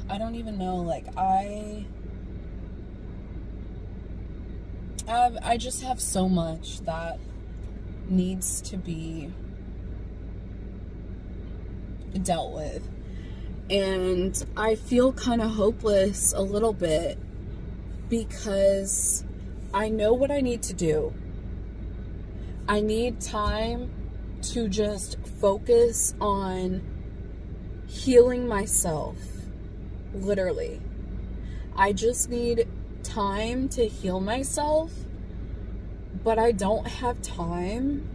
I don't even know, like, I just have so much that needs to be dealt with. And I feel kind of hopeless a little bit because I know what I need to do. I need time to just focus on healing myself. Literally. I just need time to heal myself, but I don't have time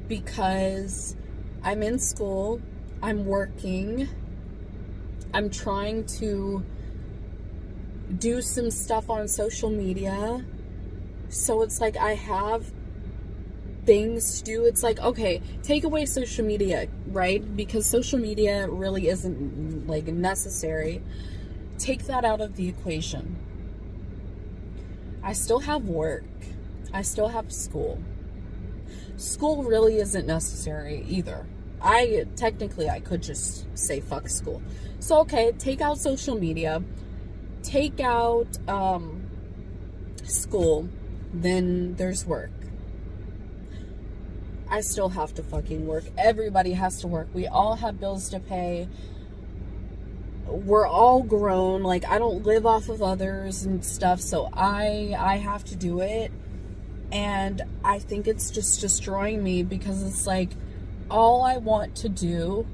because I'm in school, I'm working, I'm trying to do some stuff on social media. So it's like I have things to do. It's like, okay, take away social media, right? Because social media really isn't, like, necessary. Take that out of the equation. I still have work. I still have school. School really isn't necessary either. I could just say fuck school. So, okay, take out social media, take out school, then there's work. I still have to fucking work. Everybody has to work. We all have bills to pay. We're all grown. Like, I don't live off of others and stuff, so I have to do it. And I think it's just destroying me, because it's like, all I want to do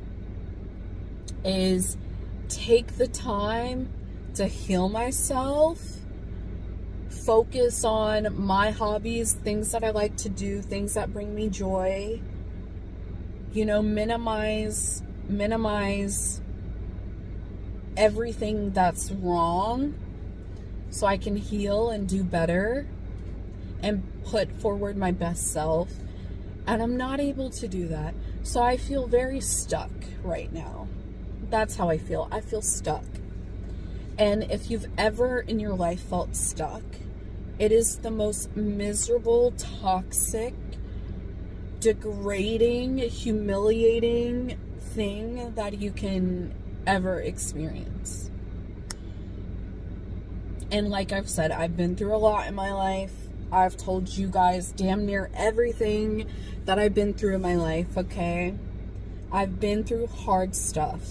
is take the time to heal myself, focus on my hobbies, things that I like to do, things that bring me joy, you know, minimize everything that's wrong so I can heal and do better and put forward my best self. And I'm not able to do that. So I feel very stuck right now. That's how I feel. I feel stuck. And if you've ever in your life felt stuck, it is the most miserable, toxic, degrading, humiliating thing that you can ever experience. And like I've said, I've been through a lot in my life. I've told you guys damn near everything that I've been through in my life, okay? I've been through hard stuff.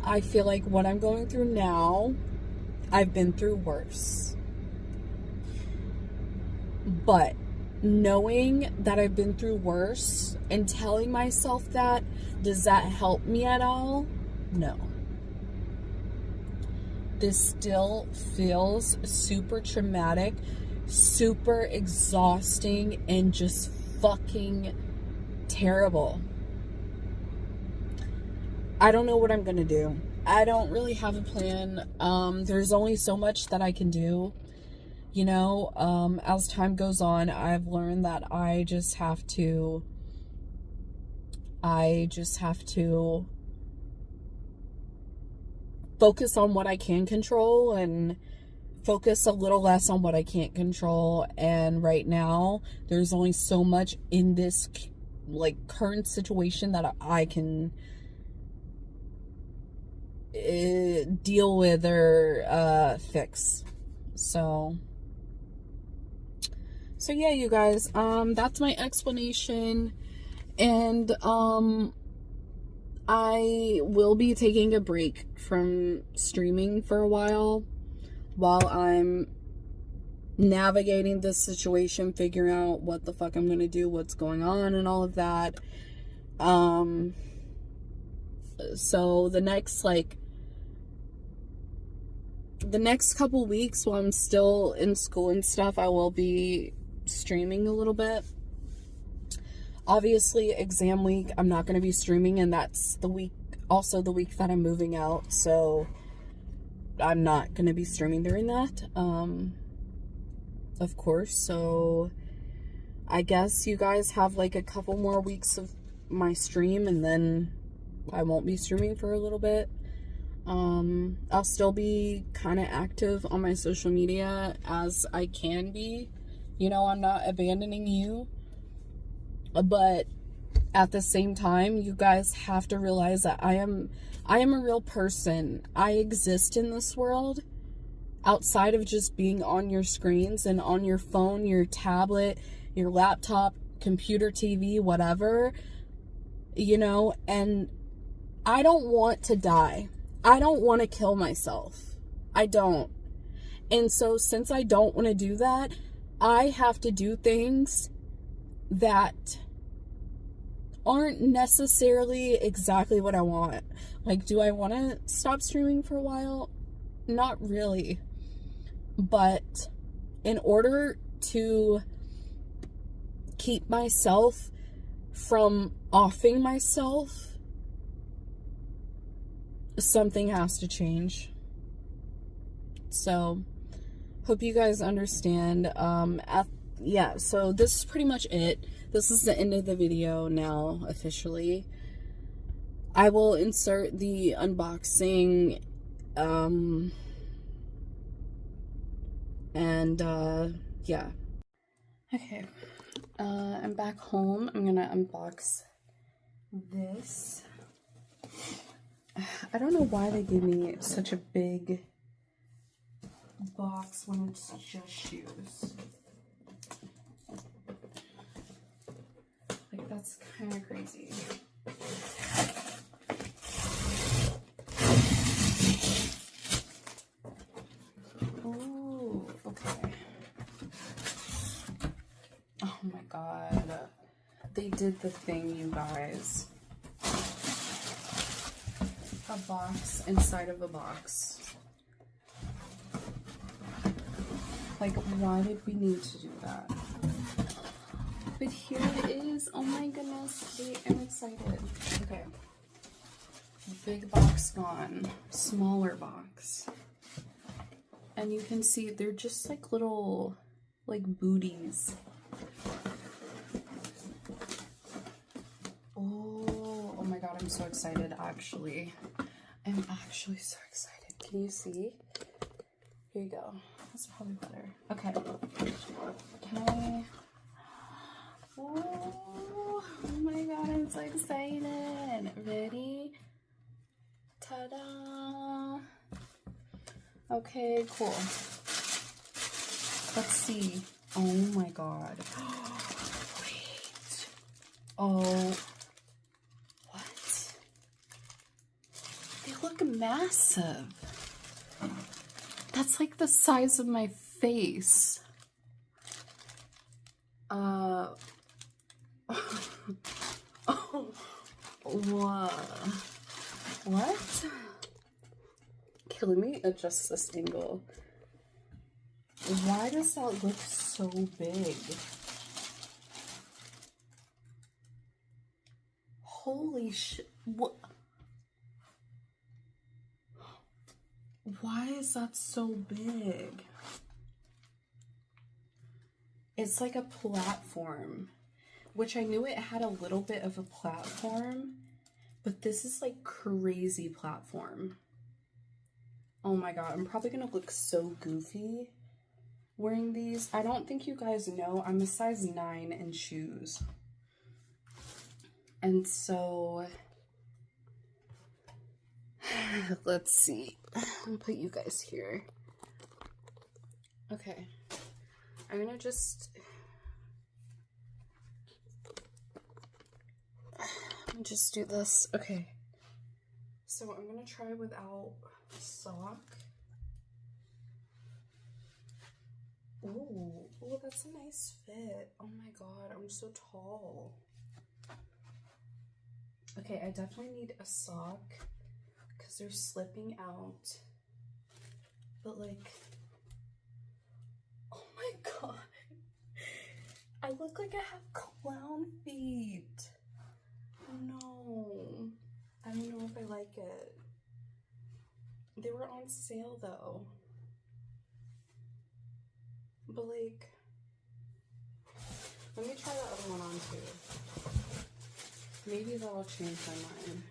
I feel like what I'm going through now, I've been through worse. But knowing that I've been through worse and telling myself that, does that help me at all? No. This still feels super traumatic, super exhausting, and just fucking terrible. I don't know what I'm gonna do. I don't really have a plan. There's only so much that I can do. You know, as time goes on, I've learned that I just have to focus on what I can control and focus a little less on what I can't control. And right now, there's only so much in this like current situation that I can deal with or fix. So yeah, you guys, that's my explanation. And I will be taking a break from streaming for a while I'm navigating this situation, figuring out what the fuck I'm gonna do, what's going on, and all of that. So the next couple weeks while I'm still in school and stuff, I will be streaming a little bit. Obviously, exam week, I'm not going to be streaming, and that's the week that I'm moving out, so I'm not going to be streaming during that, of course. So I guess you guys have like a couple more weeks of my stream, and then I won't be streaming for a little bit. I'll still be kind of active on my social media as I can be. You know, I'm not abandoning you. But at the same time, you guys have to realize that I am a real person. I exist in this world outside of just being on your screens and on your phone, your tablet, your laptop, computer, TV, whatever, you know, and I don't want to die. I don't want to kill myself. I don't. And so since I don't want to do that, I have to do things that aren't necessarily exactly what I want. Like, do I want to stop streaming for a while? Not really. But in order to keep myself from offing myself, something has to change. So, hope you guys understand. Yeah, so this is pretty much it. This is the end of the video now, officially. I will insert the unboxing, yeah. Okay, I'm back home. I'm gonna unbox this. I don't know why they gave me such a big box when it's just shoes. Like, that's kind of crazy. Oh, okay. Oh my god. They did the thing, you guys. A box inside of a box. Like, why did we need to do that? But here it is. Oh my goodness. Wait, I'm excited. Okay. Big box gone. Smaller box. And you can see they're just like little, like, booties. Oh my god, I'm so excited, actually. I'm actually so excited. Can you see? Here you go. That's probably better. Okay. Can I... Oh my god, I'm so excited. Ready? Ta-da! Okay, cool. Let's see. Oh my god. Wait. Oh. What? They look massive. That's like the size of my face. Oh. What? Okay, let me adjust this angle. Why does that look so big? Holy shit. What? Why is that so big? It's like a platform, which I knew it had a little bit of a platform, but this is like crazy platform. Oh my god, I'm probably gonna look so goofy wearing these. I don't think you guys know, I'm a size 9 in shoes. And so, let's see. I'll put you guys here. Okay. I'm gonna just do this. Okay. So I'm gonna try without sock. Ooh, that's a nice fit. Oh my god, I'm so tall. Okay, I definitely need a sock because they're slipping out. But like, oh my god. I look like I have clown feet. No. I don't know if I like it. They were on sale though. But like, let me try the other one on too. Maybe that'll change my mind.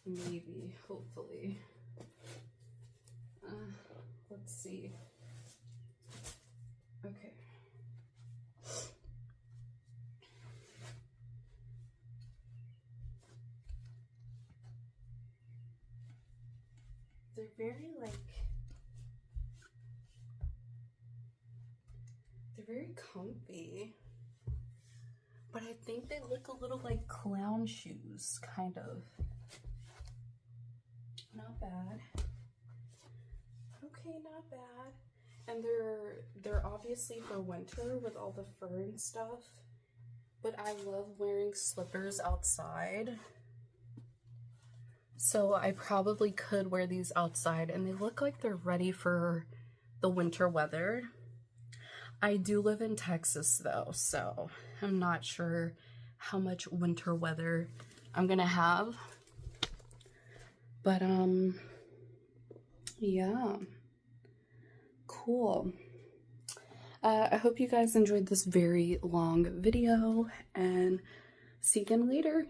Maybe, hopefully. Let's see. Okay. They're very they're very comfy. But I think they look a little like clown shoes, kind of. Not bad. Okay, not bad. And they're obviously for winter with all the fur and stuff. But I love wearing slippers outside. So I probably could wear these outside, and they look like they're ready for the winter weather. I do live in Texas though, so I'm not sure how much winter weather I'm gonna have. But yeah, cool. I hope you guys enjoyed this very long video, and see you again later.